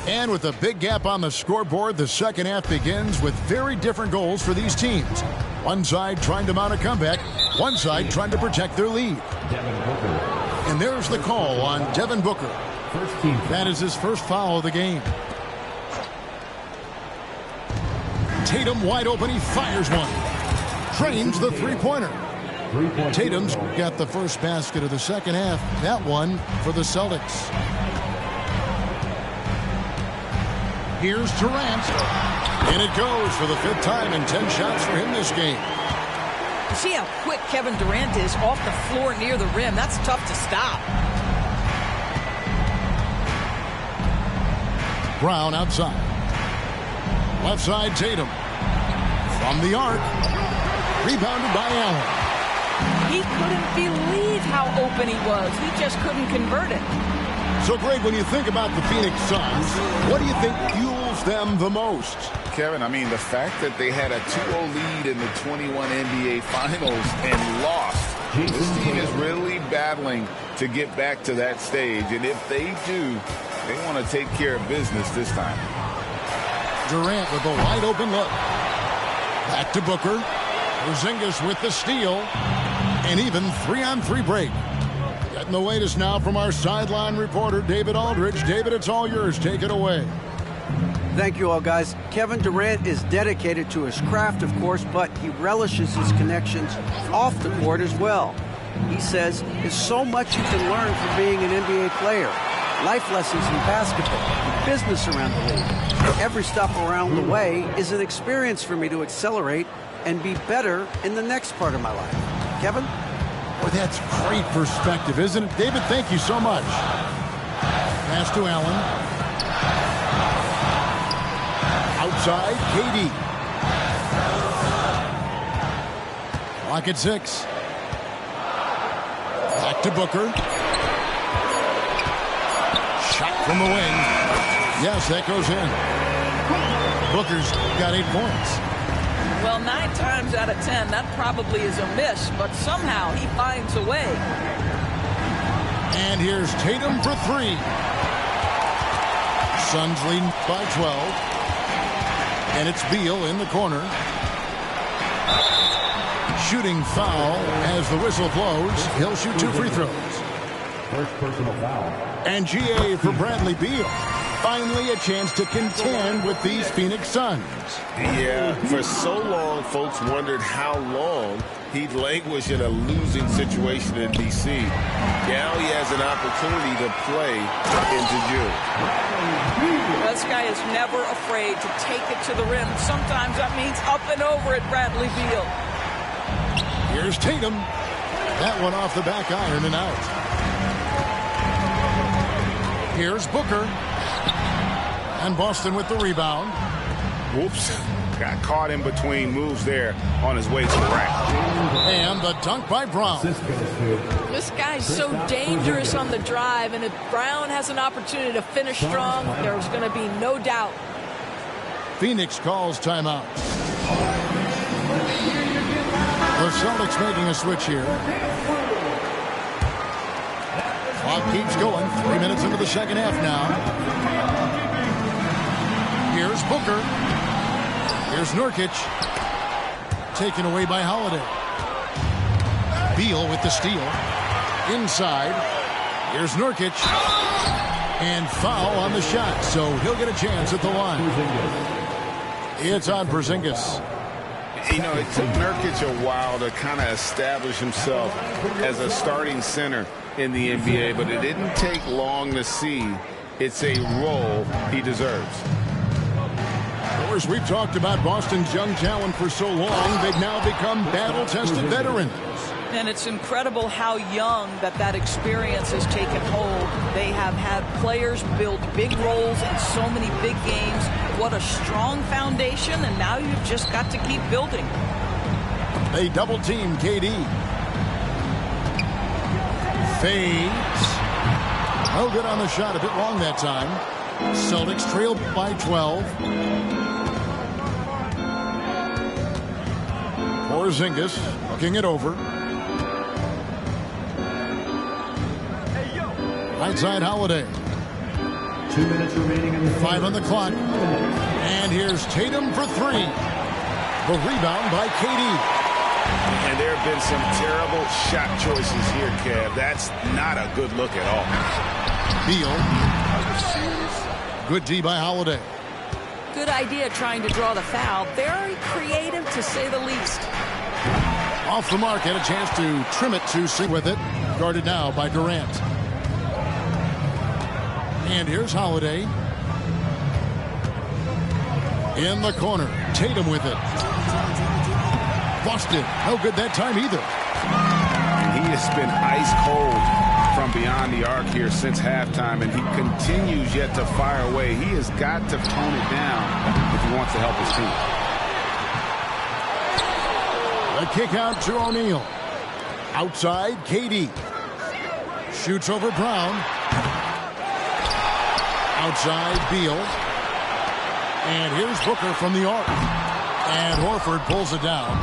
And with a big gap on the scoreboard, the second half begins with very different goals for these teams. One side trying to mount a comeback, one side trying to protect their lead. And there's the call on Devin Booker. That is his first foul of the game. Tatum wide open, he fires one. Trains the three-pointer. Tatum's got the first basket of the second half. That one for the Celtics. Here's Durant. And it goes for the 5th time and 10 shots for him this game. See how quick Kevin Durant is off the floor near the rim. That's tough to stop. Brown outside. Left side, Tatum. From the arc. Rebounded by Allen. He couldn't believe how open he was. He just couldn't convert it. So, Greg, when you think about the Phoenix Suns, what do you think fuels them the most? Kevin. I mean, the fact that they had a 2-0 lead in the 21 NBA Finals and lost. This team is really battling to get back to that stage. And if they do, they want to take care of business this time. Durant with a wide open look. Back to Booker. Porzingis with the steal. And even 3-on-3 break. Getting the latest now from our sideline reporter, David Aldridge. David, it's all yours. Take it away. Thank you all, guys. Kevin Durant is dedicated to his craft, of course, but he relishes his connections off the court as well. He says there's so much you can learn from being an NBA player. Life lessons in basketball, business around the league. Every stop around the way is an experience for me to accelerate and be better in the next part of my life. Kevin? Boy, that's great perspective, isn't it? David, thank you so much. Pass to Allen. Outside, KD. Clock at 6. Back to Booker. Shot from the wing. Yes, that goes in. Booker's got 8 points. Well, 9 times out of 10, that probably is a miss, but somehow he finds a way. And here's Tatum for 3. Suns leading by 12. And it's Beal in the corner. Shooting foul as the whistle blows. He'll shoot 2 free throws. First personal foul. And GA for Bradley Beal. Finally a chance to contend with these Phoenix Suns. Yeah, for so long, folks wondered how long he'd languish in a losing situation in D.C. Now he has an opportunity to play into June. This guy is never afraid to take it to the rim. Sometimes that means up and over at Bradley Beal. Here's Tatum. That one off the back iron and out. Here's Booker. And Boston with the rebound. Whoops. Got caught in between moves there on his way to the rack. And the dunk by Brown. This guy's so dangerous on the drive, and if Brown has an opportunity to finish strong, there's going to be no doubt. Phoenix calls timeout. The Celtics making a switch here. Clock keeps going. 3 minutes into the second half now. Here's Booker. Here's Nurkic. Taken away by Holiday. Beal with the steal. Inside. Here's Nurkic. And foul on the shot, so he'll get a chance at the line. It's on Porzingis. You know, it took Nurkic a while to kind of establish himself as a starting center in the NBA, but it didn't take long to see it's a role he deserves. Of course, we've talked about Boston's young talent for so long, they've now become battle-tested veterans. And it's incredible how young that experience has taken hold. They have had players build big roles in so many big games. What a strong foundation, and now you've just got to keep building. They double-team KD. Fades. No good on the shot, a bit long that time. Celtics trailed by 12. Porzingis looking it over. Right side Holiday. 2 minutes remaining in the 5 on the clock. And here's Tatum for 3. The rebound by KD. And there have been some terrible shot choices here, Kev. That's not a good look at all. Beal. Good D by Holiday. Good idea trying to draw the foul. Very creative, to say the least. Off the mark, had a chance to trim it to see with it. Guarded now by Durant. And here's Holiday. In the corner. Tatum with it. Boston. No good that time either. And he has been ice cold from beyond the arc here since halftime, and he continues yet to fire away. He has got to tone it down if he wants to help his team. The kick out to O'Neal. Outside, KD. Shoots over Brown. Outside, Beal. And here's Booker from the arc. And Horford pulls it down.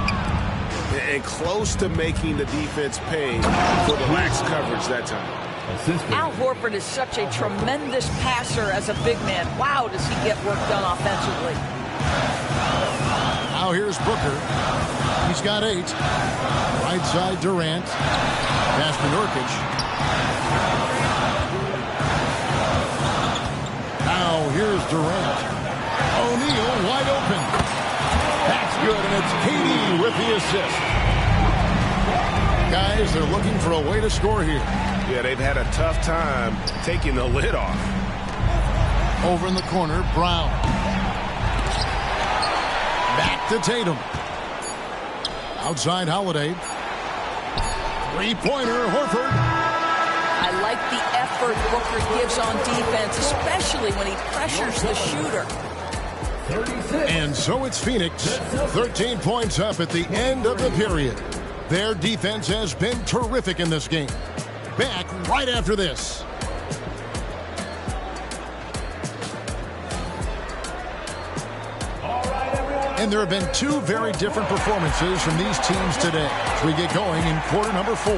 And close to making the defense pay for the lax coverage that time. Al Horford is such a tremendous passer as a big man. Wow, does he get work done offensively. Now here's Booker. He's got 8. Right side Durant. Pass to Nurkic. Now here's Durant. O'Neal wide open. That's good, and it's KD with the assist. Guys, they're looking for a way to score here. Yeah, they've had a tough time taking the lid off. Over in the corner, Brown. Back to Tatum. Outside Holiday. Three-pointer, Horford. I like the effort Booker gives on defense, especially when he pressures the shooter. And so it's Phoenix, 13 points up at the end of the period. Their defense has been terrific in this game. Back right after this. And there have been 2 very different performances from these teams today as we get going in quarter number 4.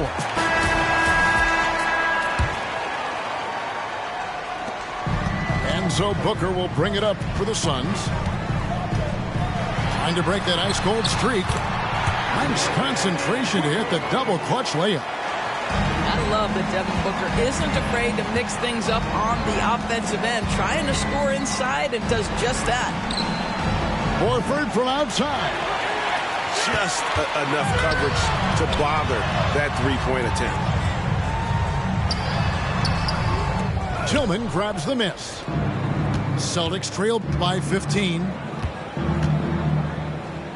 And so Booker will bring it up for the Suns. Trying to break that ice-cold streak. Nice concentration to hit the double clutch layup. I love that Devin Booker isn't afraid to mix things up on the offensive end, trying to score inside and does just that. Horford from outside. Just enough coverage to bother that three-point attempt. Tillman grabs the miss. Celtics trail by 15.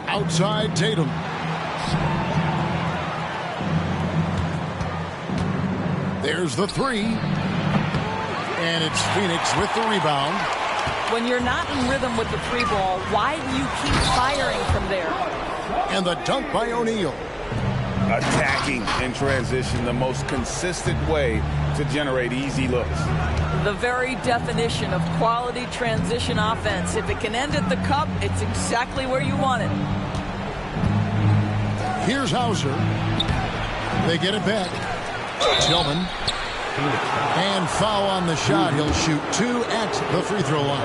Outside Tatum. There's the 3. And it's Phoenix with the rebound. When you're not in rhythm with the 3 ball, why do you keep firing from there? And the dunk by O'Neal. Attacking in transition, the most consistent way to generate easy looks. The very definition of quality transition offense. If it can end at the cup, it's exactly where you want it. Here's Hauser. They get it back. Tillman. And foul on the shot. He'll shoot 2 at the free throw line.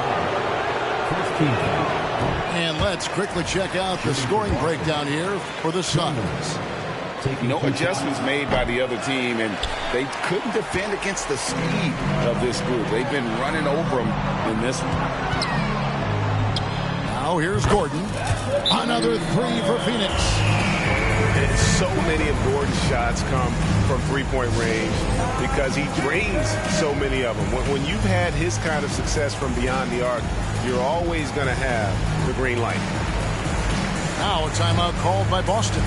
And let's quickly check out the scoring breakdown here for the Suns. No adjustments made by the other team, and they couldn't defend against the speed of this group. They've been running over them in this one. Now here's Gordon. Another 3 for Phoenix. And so many of Gordon's shots come from three-point range because he drains so many of them. When you've had his kind of success from beyond the arc, you're always going to have the green light. Now a timeout called by Boston.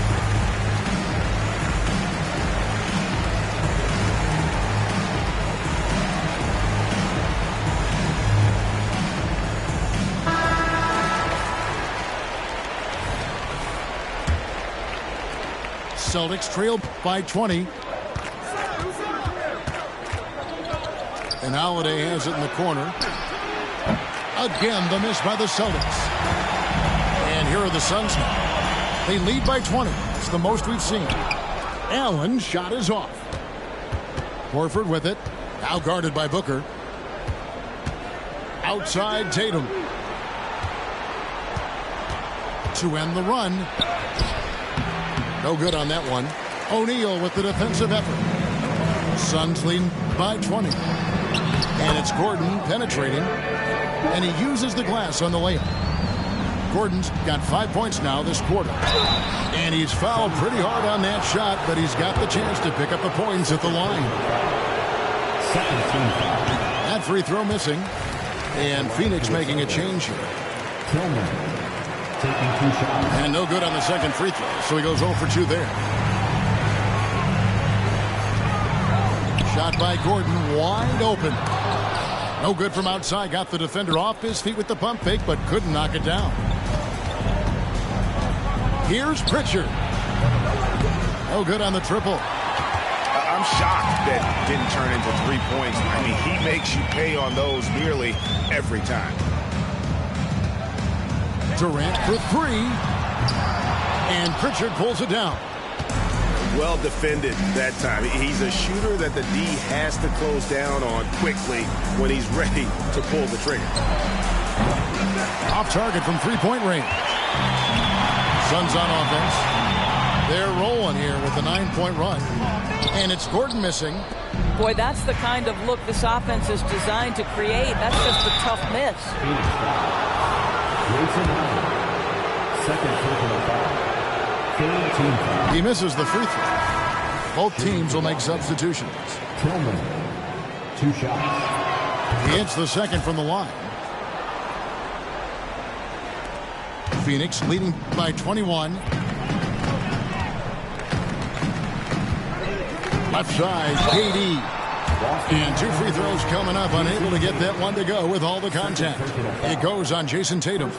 Celtics trail by 20. And Holiday has it in the corner. Again, the miss by the Celtics. And here are the Suns now. They lead by 20. It's the most we've seen. Allen's shot is off. Horford with it. Now guarded by Booker. Outside Tatum. To end the run. No good on that one. O'Neal with the defensive effort. Suns leading by 20. And it's Gordon penetrating. And he uses the glass on the layup. Gordon's got 5 points now this quarter. And he's fouled pretty hard on that shot, but he's got the chance to pick up the points at the line. That free throw missing. And Phoenix making a change here. And no good on the second free throw, so he goes 0 for 2 there. Shot by Gordon, wide open. No good from outside, got the defender off his feet with the pump fake, but couldn't knock it down. Here's Pritchard. No good on the triple. I'm shocked that didn't turn into 3 points. I mean, he makes you pay on those nearly every time. Durant for three. And Pritchard pulls it down. Well defended that time. He's a shooter that the D has to close down on quickly when he's ready to pull the trigger. Off target from three-point range. Suns on offense. They're rolling here with a 9-point run. And it's Gordon missing. Boy, that's the kind of look this offense is designed to create. That's just a tough miss. Second personal foul. He misses the free throw. Both teams will make substitutions. Tillman, 2 shots. He hits the second from the line. Phoenix leading by 21. Left side, KD. And 2 free throws coming up, unable to get that one to go with all the contact. It goes on Jason Tatum.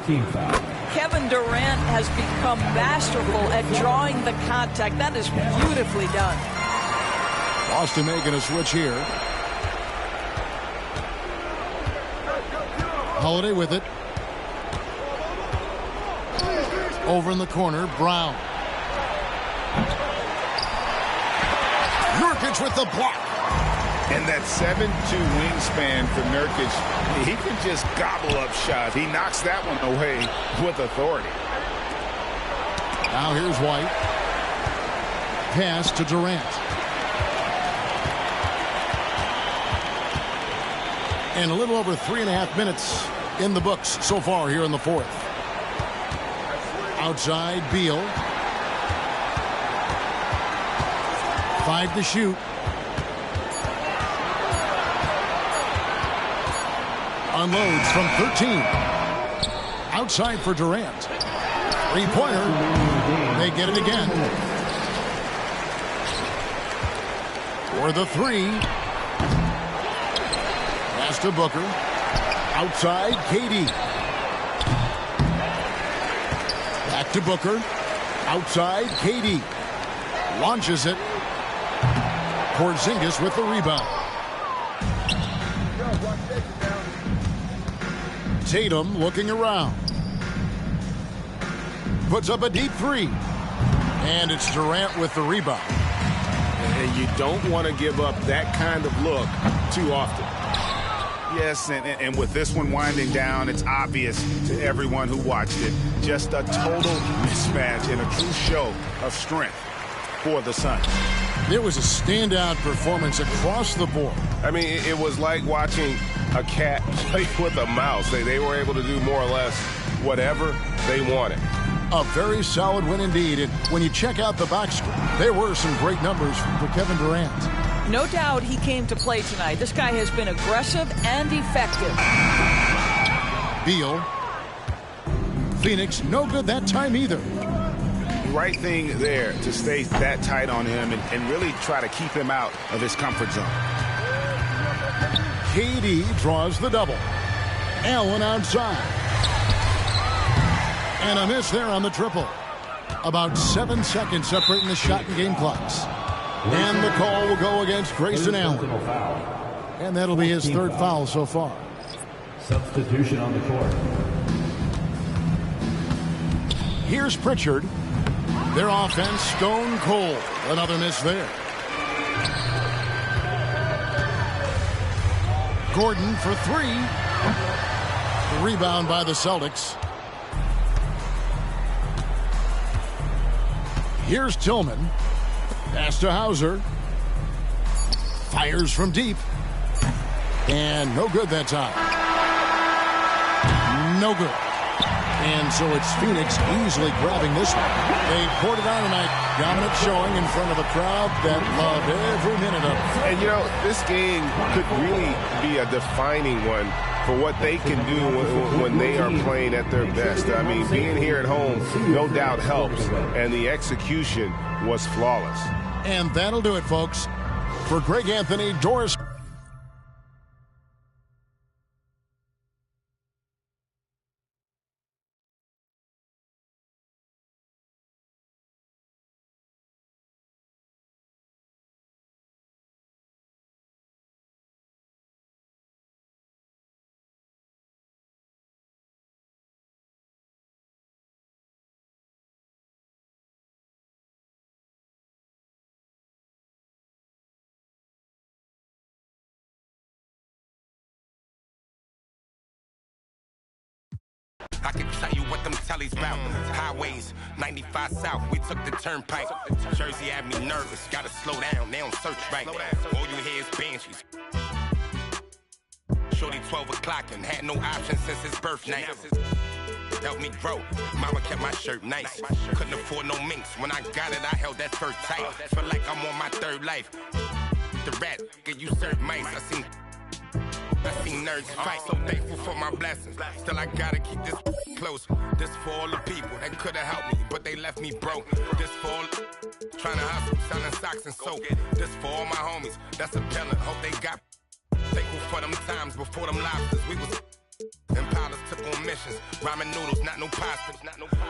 Kevin Durant has become masterful at drawing the contact. That is beautifully done. Boston making a switch here. Holiday with it. Over in the corner, Brown. Nurkic with the block. And that 7'2" wingspan for Nurkic, he can just gobble up shots. He knocks that one away with authority. Now here's White. Pass to Durant. And a little over 3.5 minutes in the books so far here in the fourth. Outside, Beal. 5 to shoot. Unloads from 13. Outside for Durant. Three-pointer. They get it again. For the three. Pass to Booker. Outside, KD. Back to Booker. Outside, KD. Launches it. Porzingis with the rebound. Tatum looking around. Puts up a deep three. And it's Durant with the rebound. And you don't want to give up that kind of look too often. Yes, and with this one winding down, it's obvious to everyone who watched it. Just a total mismatch and a true show of strength for the Suns. It was a standout performance across the board. I mean, it was like watching a cat play with a mouse. They were able to do more or less whatever they wanted. A very solid win indeed. And when you check out the box score, there were some great numbers for Kevin Durant. No doubt he came to play tonight. This guy has been aggressive and effective. Beal. Phoenix, no good that time either. Right thing there to stay that tight on him and really try to keep him out of his comfort zone. KD draws the double. Allen outside. And a miss there on the triple. About 7 seconds separating the shot and game clocks. And the call will go against Grayson Allen. And that'll be his third foul so far. Substitution on the court. Here's Pritchard. Their offense stone cold. Another miss there. Gordon for three. The rebound by the Celtics. Here's Tillman. Pass to Hauser. Fires from deep. And no good that time. No good. And so it's Phoenix easily grabbing this one. They poured it on tonight. Dominant showing in front of a crowd that loved every minute of it. And, you know, this game could really be a defining one for what they can do when they are playing at their best. I mean, being here at home, no doubt helps. And the execution was flawless. And that'll do it, folks. For Greg Anthony, Doris I can tell you what them tellies about. Highways, 95 South, we took the turnpike. Jersey had me nervous, gotta slow down, they don't search right. All you hear is banshees. Shorty 12 o'clock and had no options since his birth night. Helped me grow, mama kept my shirt nice. Couldn't afford no minks, when I got it I held that fur tight. Feel like I'm on my third life. The rat, can you serve mice? I seen nerds fight, so thankful for my blessings. Still I gotta keep this close. This for all the people that could've helped me, but they left me broke. This for all trying to hustle, selling socks and soap. This for all my homies, that's a appealing. Hope they got thankful for them times before them lobsters. We was Impalas took on missions, ramen noodles, not no pasta.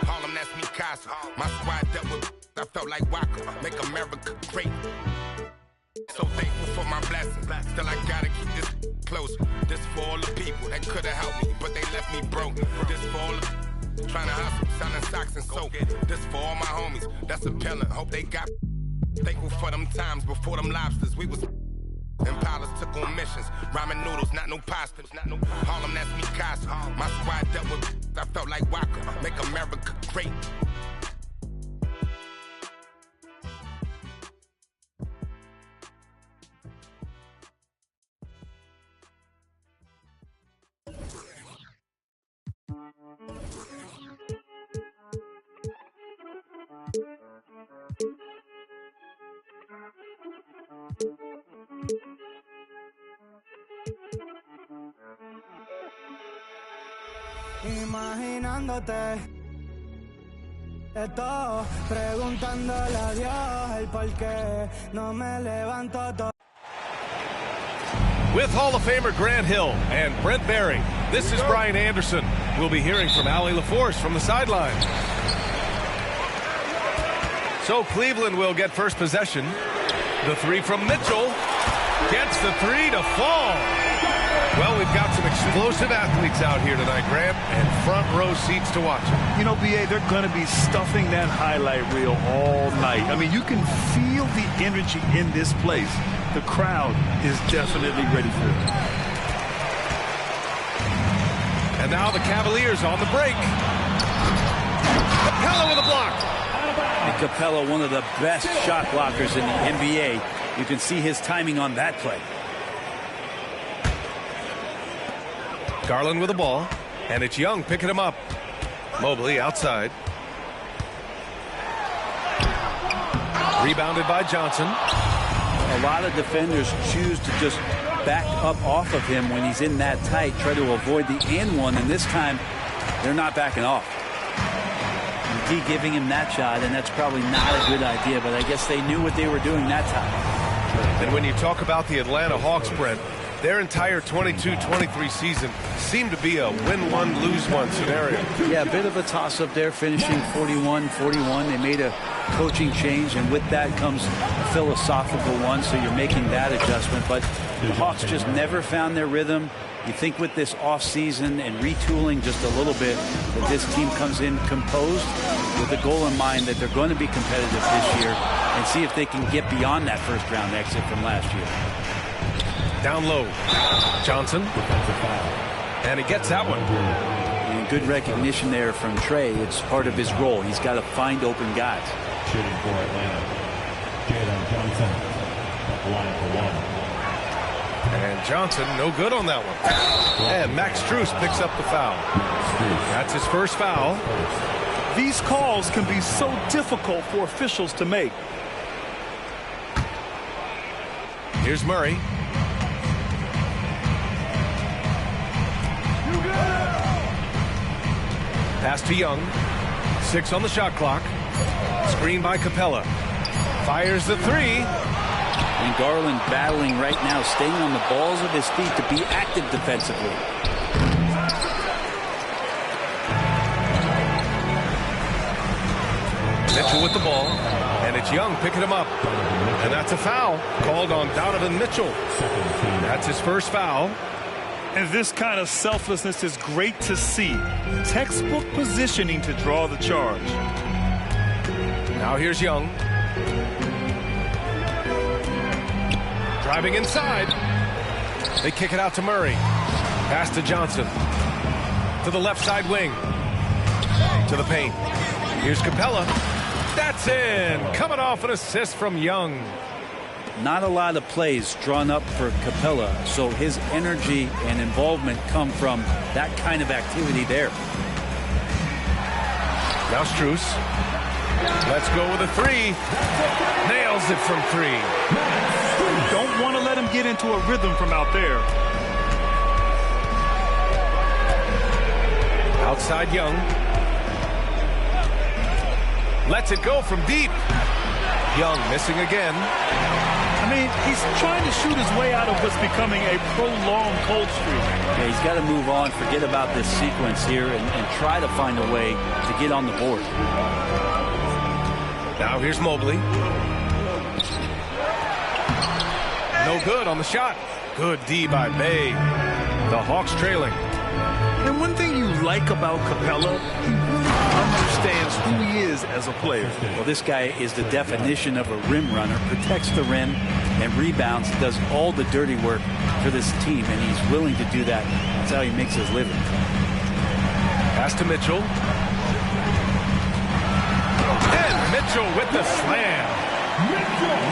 Harlem, that's me, Casa. My squad dealt with, I felt like Waka, make America great. So thankful for my blessings. Still I gotta keep this close. This for all the people that could've helped me, but they left me broke. This for all the trying to hustle, selling socks and soap. This for all my homies, that's appealing. Hope they got thankful for them times before them lobsters. We was Impalas took on missions, ramen noodles, not no pasta. Harlem, that's me, Casa. My squad dealt with, I felt like Waka, make America great. Imaginándote, estoy preguntándole a Dios el por qué no me levanto todo. With Hall of Famer Grant Hill and Brent Barry, this is Brian Anderson. We'll be hearing from Allie LaForce from the sideline. So Cleveland will get first possession. The three from Mitchell. Gets the three to fall. Well, we've got some explosive athletes out here tonight, Grant, and front row seats to watch them. You know, B.A., they're going to be stuffing that highlight reel all night. I mean, you can feel the energy in this place. The crowd is definitely ready for it. And now the Cavaliers on the break. Capella with a block. And Capella, one of the best shot blockers in the NBA. You can see his timing on that play. Garland with the ball, and it's Young picking him up. Mobley outside. Rebounded by Johnson. A lot of defenders choose to just back up off of him when he's in that tight, try to avoid the and one, and this time they're not backing off. McGee giving him that shot, and that's probably not a good idea, but I guess they knew what they were doing that time. And when you talk about the Atlanta Hawks, Brent, their entire 22-23 season seemed to be a win one, lose one scenario. Yeah, a bit of a toss-up there, finishing 41-41. They made a coaching change, and with that comes a philosophical one, so you're making that adjustment. But the Hawks just never found their rhythm. You think with this offseason and retooling just a little bit that this team comes in composed with the goal in mind that they're going to be competitive this year and see if they can get beyond that first-round exit from last year. Down low, Johnson, and he gets that one. And good recognition there from Trey. It's part of his role. He's got to find open guys. Shooting for Atlanta, Jalen Johnson at the line for one. And Johnson, no good on that one. And Max Strus picks up the foul. That's his first foul. These calls can be so difficult for officials to make. Here's Murray. Pass to Young. 6 on the shot clock. Screen by Capella. Fires the three. And Garland battling right now, staying on the balls of his feet to be active defensively. Mitchell with the ball, and it's Young picking him up. And that's a foul called on Donovan Mitchell. That's his first foul. And this kind of selflessness is great to see. Textbook positioning to draw the charge. Now here's Young. Driving inside. They kick it out to Murray. Pass to Johnson. To the left side wing. To the paint. Here's Capella. That's in. Coming off an assist from Young. Not a lot of plays drawn up for Capella, so his energy and involvement come from that kind of activity there. Now Strus. Let's go with a three. Nails it from three. Don't want to let him get into a rhythm from out there. Outside Young. Lets it go from deep. Young missing again. I mean, he's trying to shoot his way out of what's becoming a prolonged cold streak. Yeah, he's got to move on, forget about this sequence here, and try to find a way to get on the board. Now here's Mobley. No good on the shot. Good D by Bay. The Hawks trailing. And one thing you like about Capella, he really understands who he is as a player. Well, this guy is the definition of a rim runner, protects the rim and rebounds, does all the dirty work for this team, and he's willing to do that. That's how he makes his living. Pass to Mitchell. And Mitchell with the slam.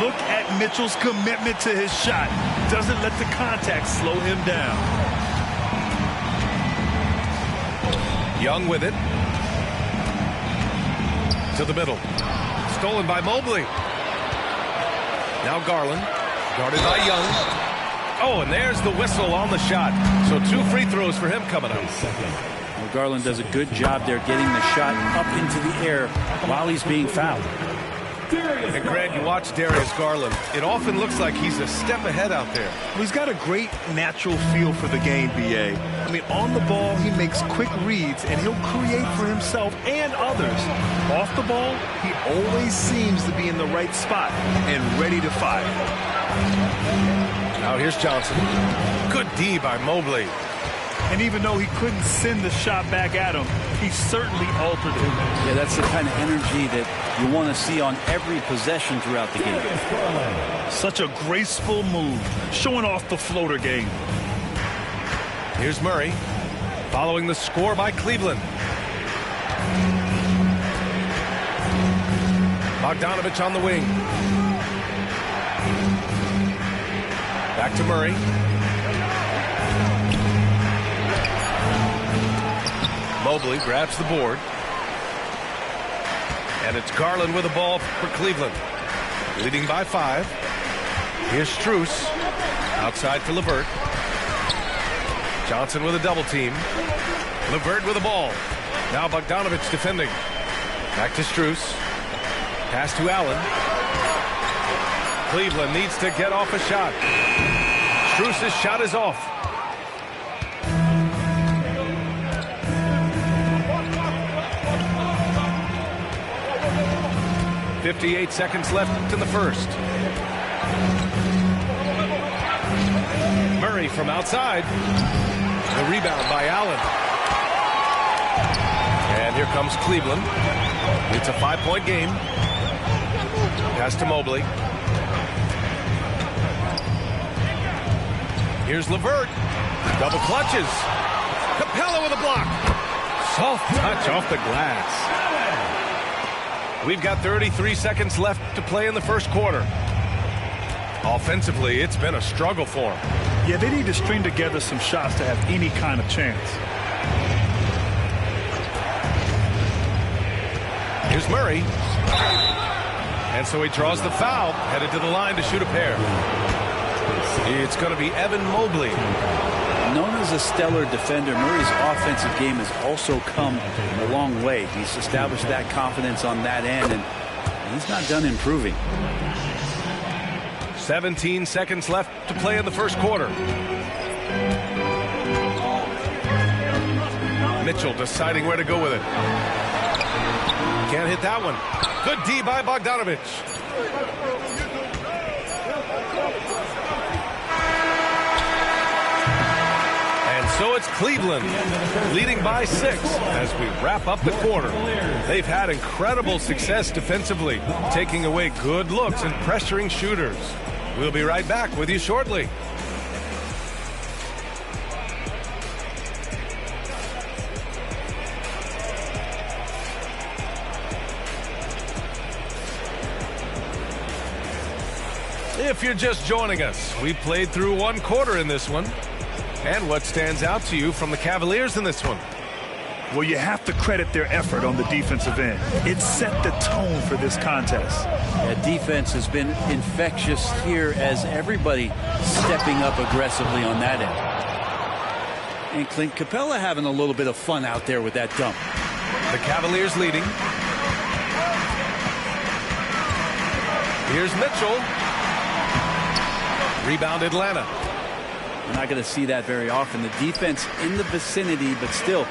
Look at Mitchell's commitment to his shot. Doesn't let the contact slow him down. Young with it. To the middle. Stolen by Mobley. Now Garland. Guarded by Young. Oh, and there's the whistle on the shot. So 2 free throws for him coming up. Well, Garland does a good job there getting the shot up into the air while he's being fouled. And Grant, you watch Darius Garland. It often looks like he's a step ahead out there. Well, he's got a great natural feel for the game, B.A. I mean, on the ball, he makes quick reads, and he'll create for himself and others. Off the ball, he always seems to be in the right spot and ready to fire. Now here's Johnson. Good D by Mobley. And even though he couldn't send the shot back at him, he certainly altered it. Yeah, that's the kind of energy that you want to see on every possession throughout the game. Such a graceful move, showing off the floater game. Here's Murray, following the score by Cleveland. Bogdanovich on the wing. Back to Murray. Mobley grabs the board. And it's Garland with the ball for Cleveland. Leading by 5. Here's Strus. Outside for LeVert. Johnson with a double team. LeVert with the ball. Now Bogdanovich defending. Back to Strus. Pass to Allen. Cleveland needs to get off a shot. Strus's shot is off. 58 seconds left in the first. Murray from outside. The rebound by Allen. And here comes Cleveland. It's a 5-point game. Pass to Mobley. Here's LeVert. Double clutches. Capella with a block. Soft touch off the glass. We've got 33 seconds left to play in the first quarter. Offensively, it's been a struggle for them. Yeah, they need to string together some shots to have any kind of chance. Here's Murray. And so he draws the foul, headed to the line to shoot a pair. It's going to be Evan Mobley. Known as a stellar defender, Murray's offensive game has also come a long way. He's established that confidence on that end, and he's not done improving. 17 seconds left to play in the first quarter. Mitchell deciding where to go with it. Can't hit that one. Good D by Bogdanovich. So it's Cleveland leading by 6 as we wrap up the quarter. They've had incredible success defensively, taking away good looks and pressuring shooters. We'll be right back with you shortly. If you're just joining us, we played through one quarter in this one. And what stands out to you from the Cavaliers in this one? Well, you have to credit their effort on the defensive end. It set the tone for this contest. Yeah, defense has been infectious here as everybody stepping up aggressively on that end. And Clint Capella having a little bit of fun out there with that dump. The Cavaliers leading. Here's Mitchell. Rebound Atlanta. We're not going to see that very often. The defense in the vicinity, but still,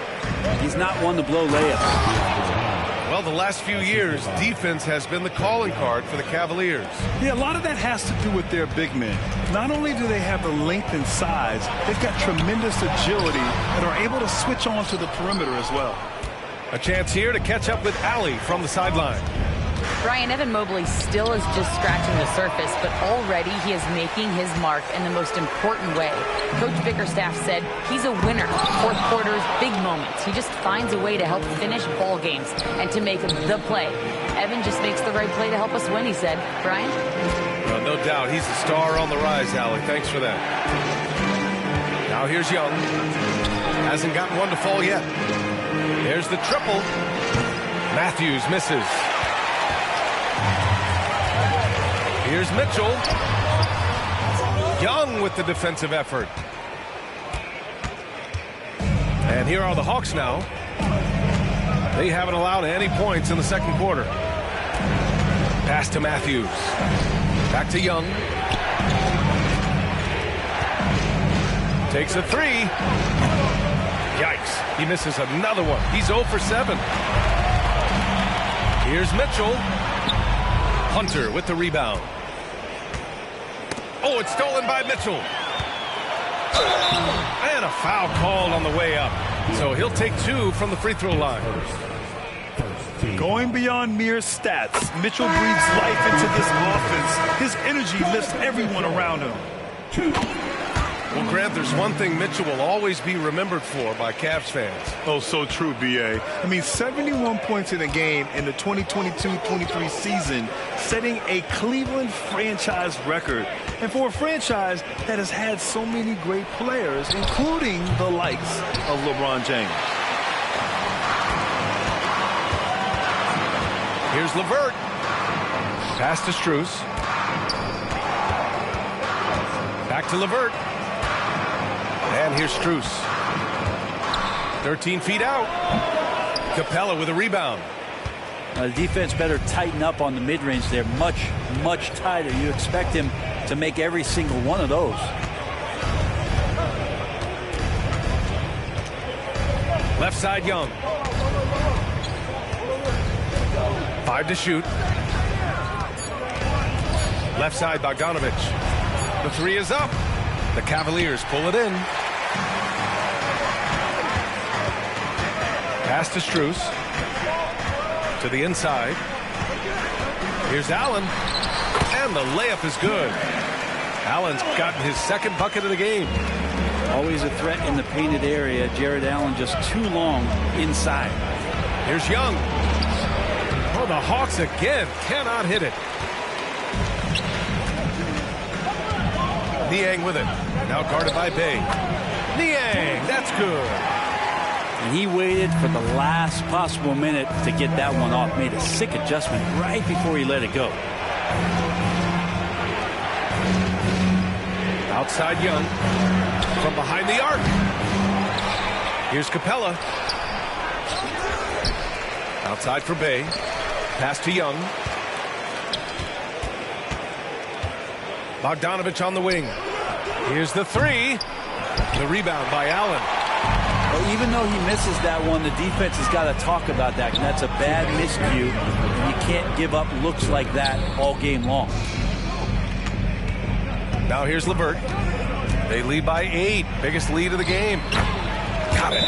he's not one to blow layups. Well, the last few years, defense has been the calling card for the Cavaliers. Yeah, a lot of that has to do with their big men. Not only do they have the length and size, they've got tremendous agility and are able to switch on to the perimeter as well. A chance here to catch up with Allie from the sideline. Brian, Evan Mobley still is just scratching the surface, but already he is making his mark in the most important way. Coach Bickerstaff said he's a winner. Fourth quarters, big moments. He just finds a way to help finish ball games and to make the play. Evan just makes the right play to help us win, he said. Brian? Well, no doubt. He's the star on the rise, Allie. Thanks for that. Now here's Young. Hasn't gotten one to fall yet. There's the triple. Matthews misses. Here's Mitchell. Young with the defensive effort. And here are the Hawks now. They haven't allowed any points in the second quarter. Pass to Matthews. Back to Young. Takes a three. Yikes. He misses another one. He's 0 for 7. Here's Mitchell. Hunter with the rebound. Oh, it's stolen by Mitchell. And a foul called on the way up. So he'll take 2 from the free throw line. Going beyond mere stats, Mitchell breathes life into this offense. His energy lifts everyone around him. Well, Grant, there's one thing Mitchell will always be remembered for by Cavs fans. Oh, so true, B.A. I mean, 71 points in a game in the 2022-23 season, setting a Cleveland franchise record. And for a franchise that has had so many great players, including the likes of LeBron James. Here's LeVert. Pass to Strus. Back to LeVert. And here's Strus. 13 feet out. Capella with a rebound. The defense better tighten up on the mid-range. They're much, much tighter. You expect him to make every single one of those. Left side, Young. 5 to shoot. Left side, Bogdanovich. The 3 is up. The Cavaliers pull it in. Pass to Strus. To the inside. Here's Allen. And the layup is good. Allen's gotten his second bucket of the game. Always a threat in the painted area. Jared Allen just too long inside. Here's Young. Oh, the Hawks again cannot hit it. Niang with it. Now guarded by Bay. Niang, that's good. And he waited for the last possible minute to get that one off. Made a sick adjustment right before he let it go. Outside Young. From behind the arc. Here's Capella. Outside for Bay. Pass to Young. Bogdanovich on the wing. Here's the 3. The rebound by Allen. Well, even though he misses that one, the defense has got to talk about that. And that's a bad miscue. You can't give up looks like that all game long. Now here's LeVert. They lead by 8. Biggest lead of the game. Got it.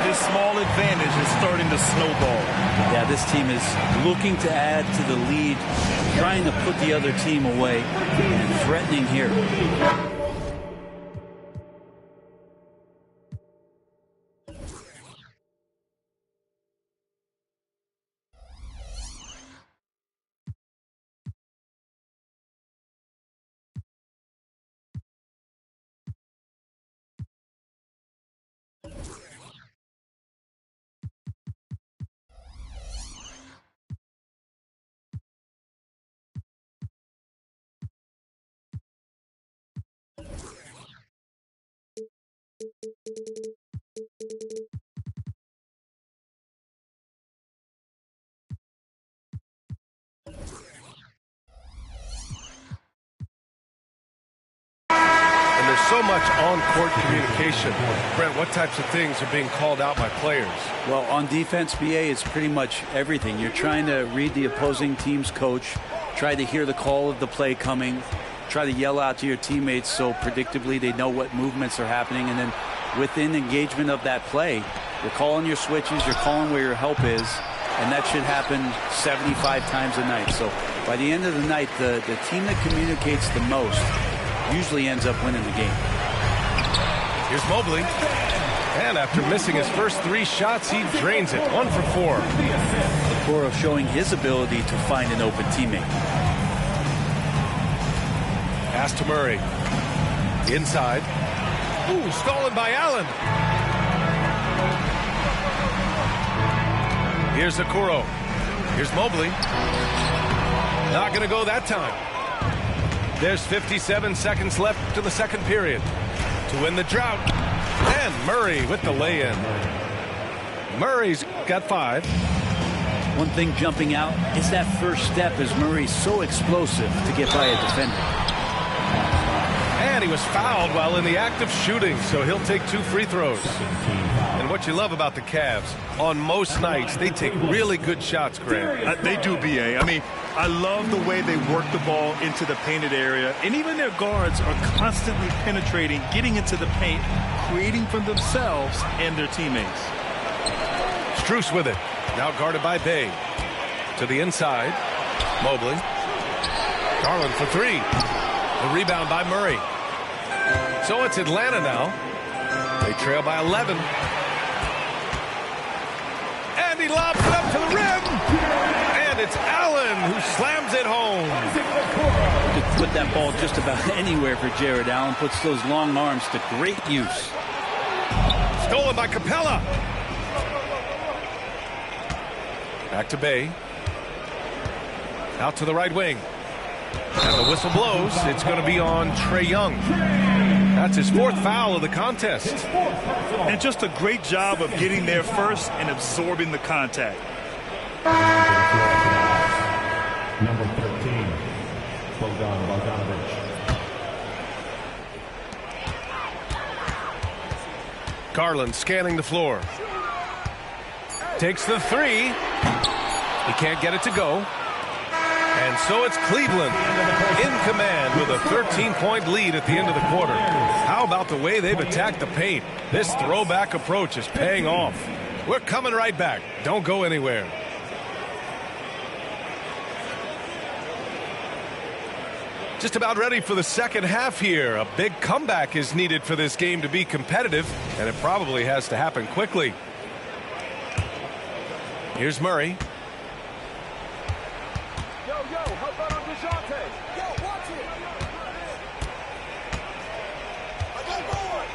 This small advantage is starting to snowball. Yeah, this team is looking to add to the lead, trying to put the other team away, and threatening here. And there's so much on-court communication. Brent, what types of things are being called out by players? Well, on defense, BA, it's pretty much everything. You're trying to read the opposing team's coach, try to hear the call of the play coming, try to yell out to your teammates so predictably they know what movements are happening, and then within engagement of that play, you're calling your switches, you're calling where your help is, and that should happen 75 times a night. So by the end of the night, the team that communicates the most usually ends up winning the game. Here's Mobley. And after missing his first 3 shots, he drains it. 1 for 4. Okoro showing his ability to find an open teammate. Pass to Murray. Inside. Ooh, stolen by Allen. Here's Okoro. Here's Mobley. Not going to go that time. There's 57 seconds left to the second period to win the drought. And Murray with the lay-in. Murray's got 5. One thing jumping out is that first step as Murray's so explosive to get by a defender. And he was fouled while in the act of shooting, so he'll take 2 free throws. And what you love about the Cavs, on most nights, they take really good shots, Grant. They do, BA. I mean, I love the way they work the ball into the painted area, and even their guards are constantly penetrating, getting into the paint, creating for themselves and their teammates. Strus with it. Now guarded by Bay. To the inside. Mobley. Garland for 3. The rebound by Murray. So it's Atlanta now. They trail by 11. And he lobs it up to the rim. And it's Allen who slams it home. Could put that ball just about anywhere for Jared Allen. Puts those long arms to great use. Stolen by Capella. Back to Bay. Out to the right wing. And the whistle blows. It's going to be on Trae Young. That's his 4th foul of the contest. And just a great job of getting there first and absorbing the contact. Number 13, Bogdan Bogdanovic. Garland scanning the floor. Takes the 3. He can't get it to go. And so it's Cleveland in command with a 13-point lead at the end of the quarter. How about the way they've attacked the paint? This throwback approach is paying off. We're coming right back. Don't go anywhere. Just about ready for the second half here. A big comeback is needed for this game to be competitive, and it probably has to happen quickly. Here's Murray. How about on DeJounte? Yo, watch it. I got board.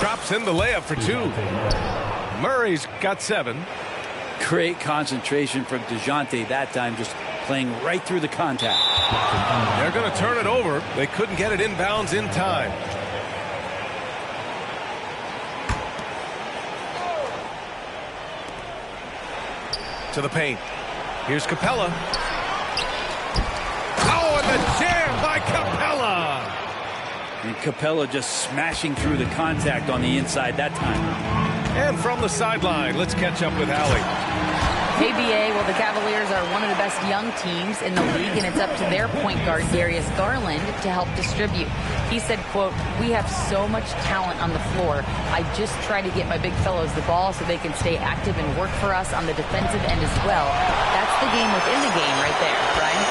Drops in the layup for 2. Murray's got 7. Great concentration from DeJounte that time, just playing right through the contact. They're going to turn it over. They couldn't get it inbounds in time. To the paint. Here's Capella. Oh, and the jam by Capella. And Capella just smashing through the contact on the inside that time. And from the sideline, let's catch up with Allie. KBA, well, the Cavaliers are one of the best young teams in the league, and it's up to their point guard, Darius Garland, to help distribute. He said, quote, "We have so much talent on the floor. I just try to get my big fellows the ball so they can stay active and work for us on the defensive end as well." That's the game within the game right there, Brian.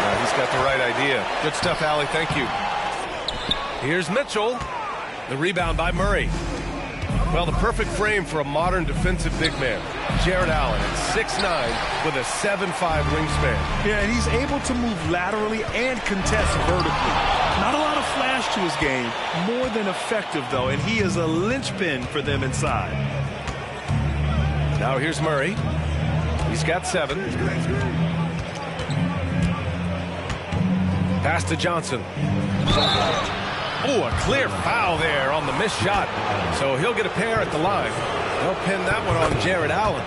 Yeah, he's got the right idea. Good stuff, Allie. Thank you. Here's Mitchell. The rebound by Murray. Well, the perfect frame for a modern defensive big man. Jared Allen at 6'9" with a 7'5" wingspan. Yeah, and he's able to move laterally and contest vertically. Not a lot of flash to his game, more than effective, though, and he is a linchpin for them inside. Now here's Murray. He's got 7. Pass to Johnson. Oh, a clear foul there on the missed shot. So he'll get a pair at the line. They'll pin that one on Jared Allen.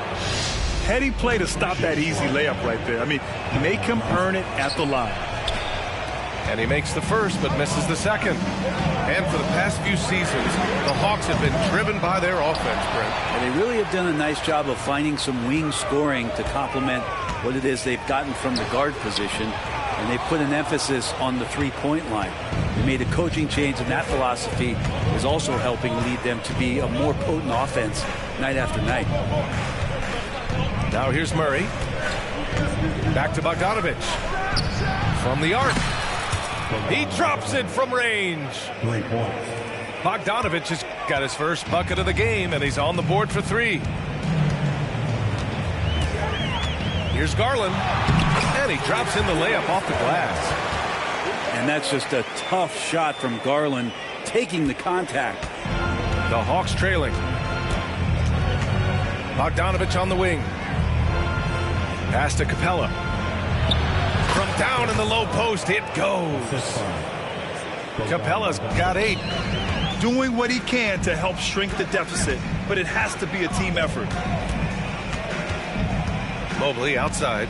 Heady play to stop that easy layup right there. I mean, make him earn it at the line. And he makes the first, but misses the second. And for the past few seasons, the Hawks have been driven by their offense, Brent. And they really have done a nice job of finding some wing scoring to complement what it is they've gotten from the guard position. And they put an emphasis on the three-point line. They made a coaching change, and that philosophy is also helping lead them to be a more potent offense night after night. Now here's Murray. Back to Bogdanovich. From the arc. He drops it from range. Bogdanovich has got his first bucket of the game, and he's on the board for three. Here's Garland. And he drops in the layup off the glass. And that's just a tough shot from Garland, taking the contact. The Hawks trailing. Bogdanovich on the wing. Pass to Capella. From down in the low post, it goes. Capella's got 8. Doing what he can to help shrink the deficit, but it has to be a team effort. Mobley outside.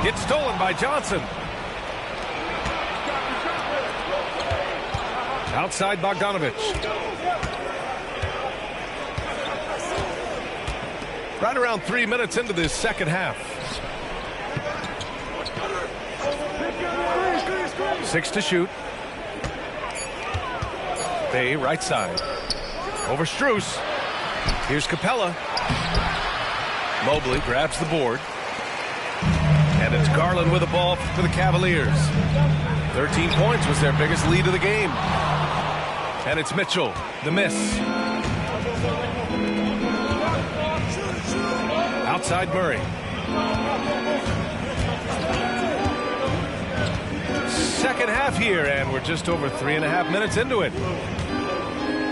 Gets stolen by Johnson. Outside Bogdanovich. Right around 3 minutes into this second half. 6 to shoot. Bay right side. Over Strus. Here's Capella. Mobley grabs the board. And it's Garland with the ball for the Cavaliers. 13 points was their biggest lead of the game. And it's Mitchell, the miss. Outside Murray. Second half here, and we're just over 3.5 minutes into it.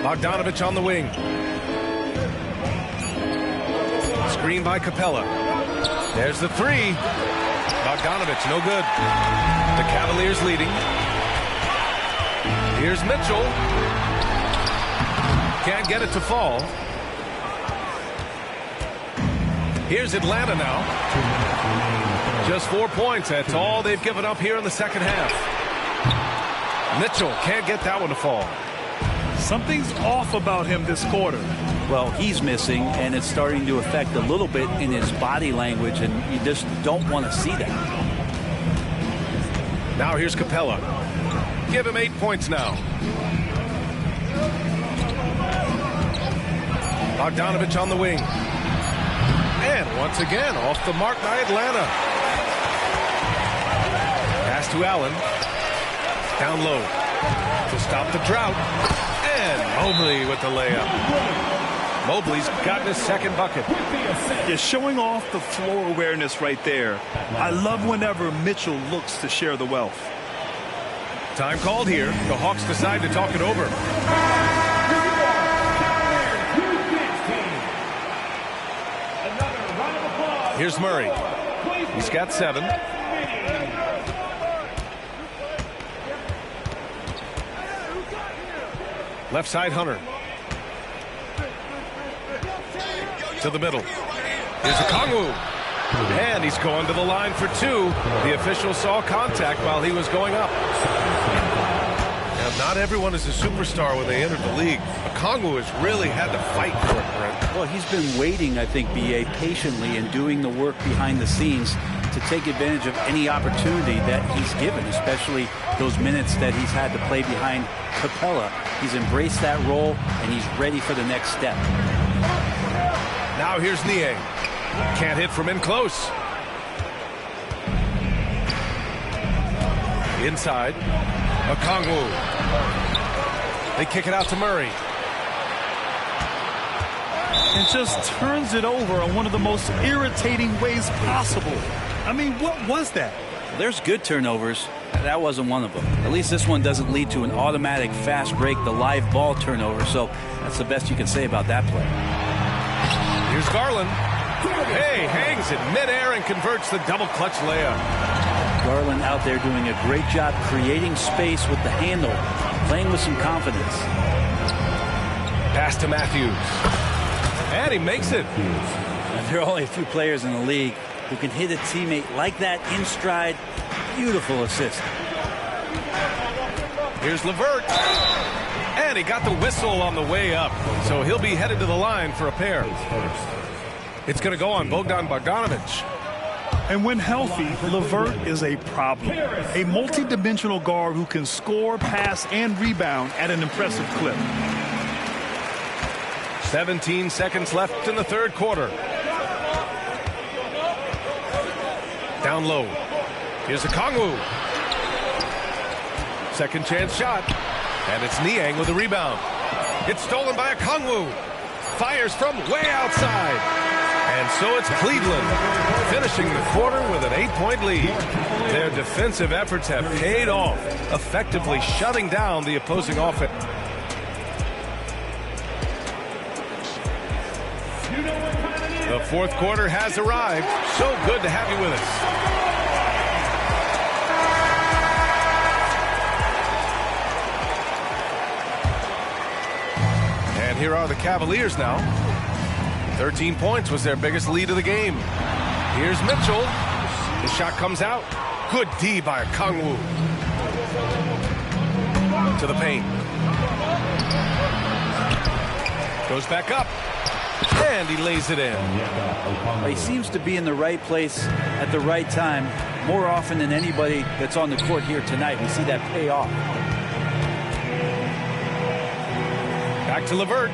Bogdanovich on the wing. Screen by Capella. There's the three. Bogdanovich, no good. The Cavaliers leading. Here's Mitchell. Can't get it to fall. Here's Atlanta now. Just 4 points. That's all they've given up here in the second half. Mitchell can't get that one to fall. Something's off about him this quarter. Well, he's missing, and it's starting to affect a little bit in his body language, and you just don't want to see that. Now here's Capella. Give him 8 points now. Bogdanovich on the wing. And once again, off the mark by Atlanta. Pass to Allen. Down low. To stop the drought. And Mobley with the layup. Mobley's gotten his second bucket. You're showing off the floor awareness right there. I love whenever Mitchell looks to share the wealth. Time called here. The Hawks decide to talk it over. Here's Murray. He's got 7. Left side, Hunter. To the middle. Here's Okongwu. And he's going to the line for 2. The official saw contact while he was going up. Now, not everyone is a superstar when they enter the league. Okongwu has really had to fight for it, Brent. Well, he's been waiting, I think, B.A., patiently and doing the work behind the scenes to take advantage of any opportunity that he's given, especially those minutes that he's had to play behind Capella. He's embraced that role, and he's ready for the next step. Now here's Niang. Can't hit from in close. Inside. Okongwu. They kick it out to Murray. And just turns it over in one of the most irritating ways possible. I mean, what was that? There's good turnovers. That wasn't one of them. At least this one doesn't lead to an automatic fast break, the live ball turnover. So that's the best you can say about that play. Here's Garland. Hey, hangs in midair and converts the double clutch layup. Garland out there doing a great job creating space with the handle, playing with some confidence. Pass to Matthews. And he makes it. There are only a few players in the league who can hit a teammate like that in stride. Beautiful assist. Here's LeVert. And he got the whistle on the way up. So he'll be headed to the line for a pair. It's going to go on Bogdan Bogdanovic. And when healthy, LeVert is a problem. A multi-dimensional guard who can score, pass, and rebound at an impressive clip. 17 seconds left in the third quarter. Down low. Here's Okongwu. Second chance shot. And it's Niang with the rebound. It's stolen by Okongwu. Fires from way outside. And so it's Cleveland finishing the quarter with an 8-point lead. Their defensive efforts have paid off, effectively shutting down the opposing offense. The fourth quarter has arrived. So good to have you with us. And here are the Cavaliers now. 13 points was their biggest lead of the game. Here's Mitchell. The shot comes out. Good D by Okongwu. To the paint. Goes back up. And he lays it in. He seems to be in the right place at the right time more often than anybody that's on the court here tonight. We see that pay off. Back to LeVert.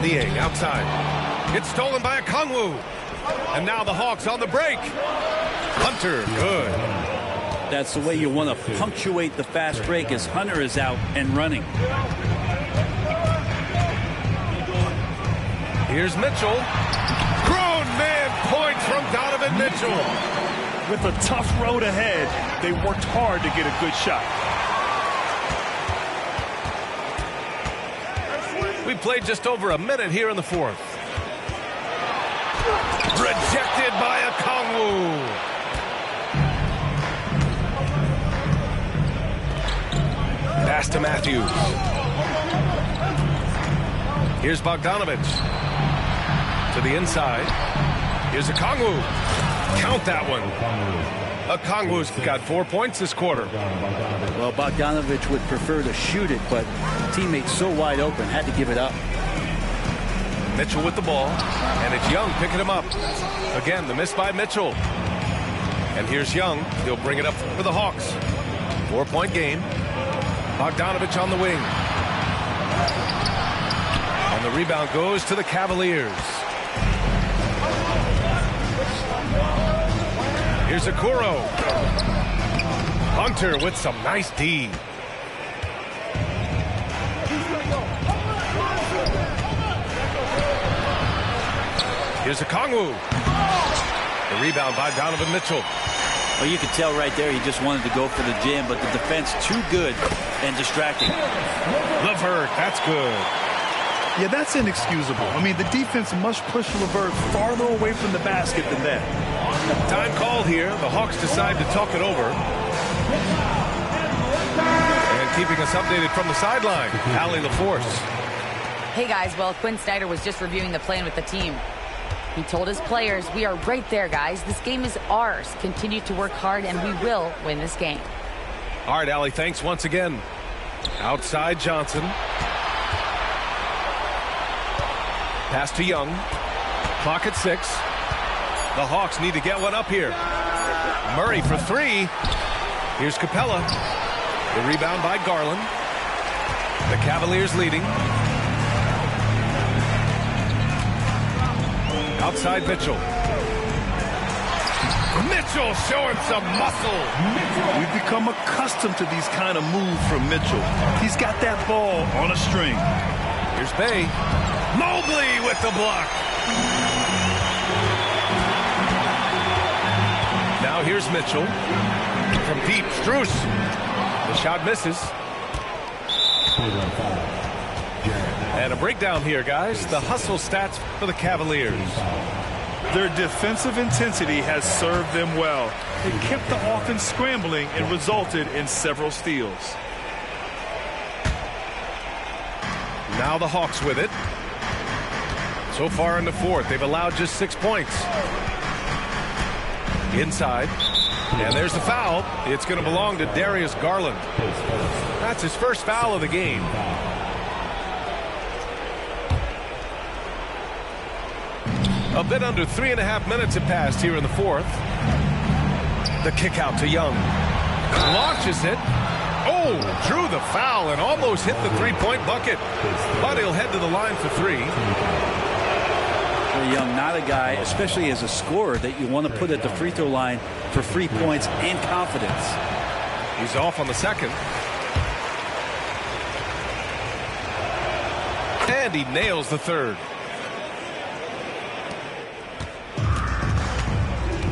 Niang outside. It's stolen by Okongwu. And now the Hawks on the break. Hunter, good. That's the way you want to punctuate the fast break as Hunter is out and running. Here's Mitchell. Grown man points from Donovan Mitchell. With a tough road ahead, they worked hard to get a good shot. We played just over a minute here in the fourth. Rejected by Okongwu. Pass to Matthews. Here's Bogdanovic. To the inside. Here's Okongwu. Count that one. Okongwu's got 4 points this quarter. Well, Bogdanovic would prefer to shoot it, but teammates so wide open, had to give it up. Mitchell with the ball, and it's Young picking him up. Again, the miss by Mitchell. And here's Young. He'll bring it up for the Hawks. 4-point game. Bogdanovic on the wing. And the rebound goes to the Cavaliers. Here's Okoro. Hunter with some nice D. Here's Okongwu. The rebound by Donovan Mitchell. Well, you could tell right there he just wanted to go for the jam, but the defense too good and distracting. LeVert, that's good. Yeah, that's inexcusable. I mean, the defense must push LeVert farther away from the basket than that. Time called here. The Hawks decide to talk it over. And keeping us updated from the sideline, Allie LaForce. Hey, guys. Well, Quinn Snyder was just reviewing the plan with the team. He told his players, we are right there, guys. This game is ours. Continue to work hard, and we will win this game. All right, Allie, thanks once again. Outside Johnson. Pass to Young. Clock at 6. The Hawks need to get one up here. Murray for 3. Here's Capella. The rebound by Garland. The Cavaliers leading. Outside Mitchell. Mitchell showing some muscle. We've become accustomed to these kind of moves from Mitchell. He's got that ball on a string. Here's Bay. Mobley with the block. Now here's Mitchell. From deep, Strus. The shot misses. And a breakdown here, guys. The hustle stats for the Cavaliers. Their defensive intensity has served them well. It kept the offense scrambling and resulted in several steals. Now the Hawks with it. So far in the fourth, they've allowed just 6 points. Inside. And there's the foul. It's going to belong to Darius Garland. That's his first foul of the game. A bit under 3.5 minutes have passed here in the fourth. The kick out to Young. Launches it. Oh, drew the foul and almost hit the three-point bucket. But he'll head to the line for three. Young, not a guy, especially as a scorer, that you want to put at the free throw line for free points and confidence. He's off on the second. And he nails the third.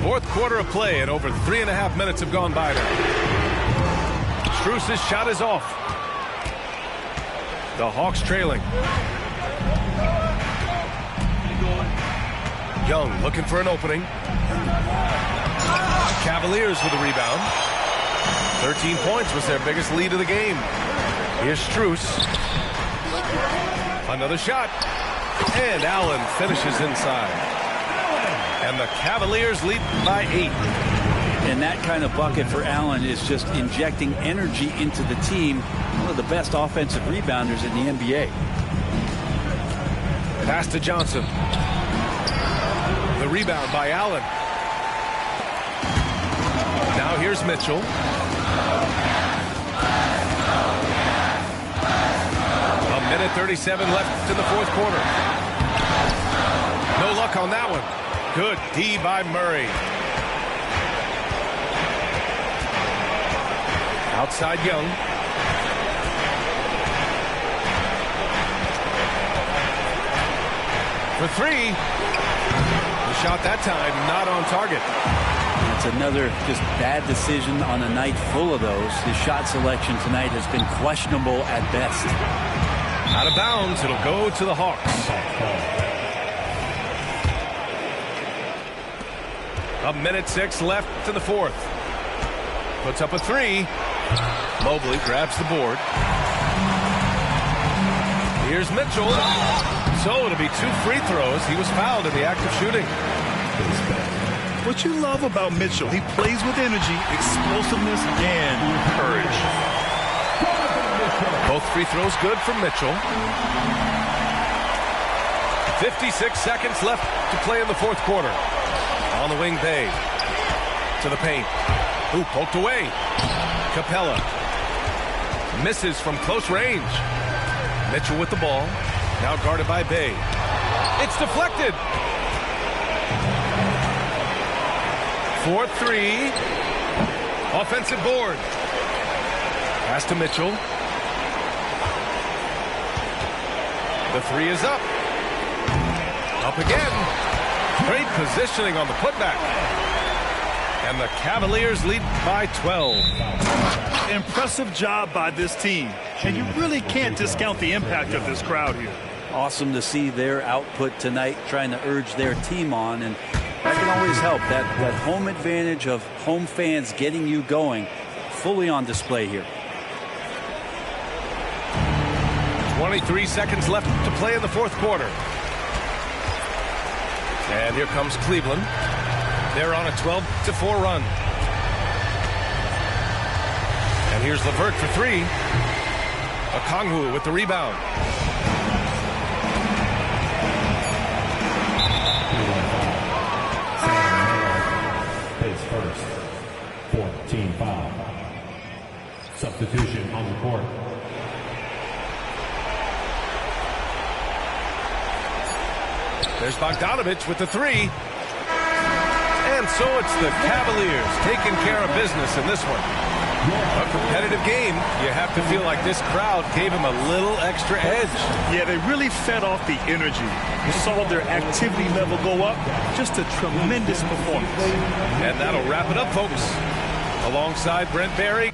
Fourth quarter of play, and over 3.5 minutes have gone by now. Strus's shot is off. The Hawks trailing. Young looking for an opening. Cavaliers with a rebound. 13 points was their biggest lead of the game. Here's Strus. Another shot. And Allen finishes inside. And the Cavaliers lead by 8. And that kind of bucket for Allen is just injecting energy into the team. One of the best offensive rebounders in the NBA. Pass to Johnson. The rebound by Allen. Now here's Mitchell. A minute 37 left in the fourth quarter. No luck on that one. Good D by Murray. Outside Young. For three. The shot that time not on target. It's another just bad decision on a night full of those. His shot selection tonight has been questionable at best. Out of bounds. It'll go to the Hawks. A minute 6 left in the fourth. Puts up a three. Mobley grabs the board. Here's Mitchell. So it'll be 2 free throws. He was fouled in the act of shooting. What you love about Mitchell, he plays with energy, explosiveness, and courage. Both free throws good from Mitchell. 56 seconds left to play in the fourth quarter. On the wing, Bay. To the paint. Ooh, poked away. Capella. Misses from close range. Mitchell with the ball. Now guarded by Bay. It's deflected. 4-3. Offensive board. Pass to Mitchell. The three is up. Up again. Great positioning on the putback. And the Cavaliers lead by 12. Impressive job by this team. And you really can't discount the impact of this crowd here. Awesome to see their output tonight, trying to urge their team on. And that can always help. That home advantage of home fans getting you going, fully on display here. 23 seconds left to play in the fourth quarter. And here comes Cleveland. They're on a 12-4 run. And here's LeVert for three. Okongwu with the rebound. His first 14 foul. Substitution on the court. There's Bogdanovich with the three. And so it's the Cavaliers taking care of business in this one. A competitive game. You have to feel like this crowd gave them a little extra edge. Yeah, they really fed off the energy. You saw their activity level go up. Just a tremendous performance. And that'll wrap it up, folks. Alongside Brent Barry.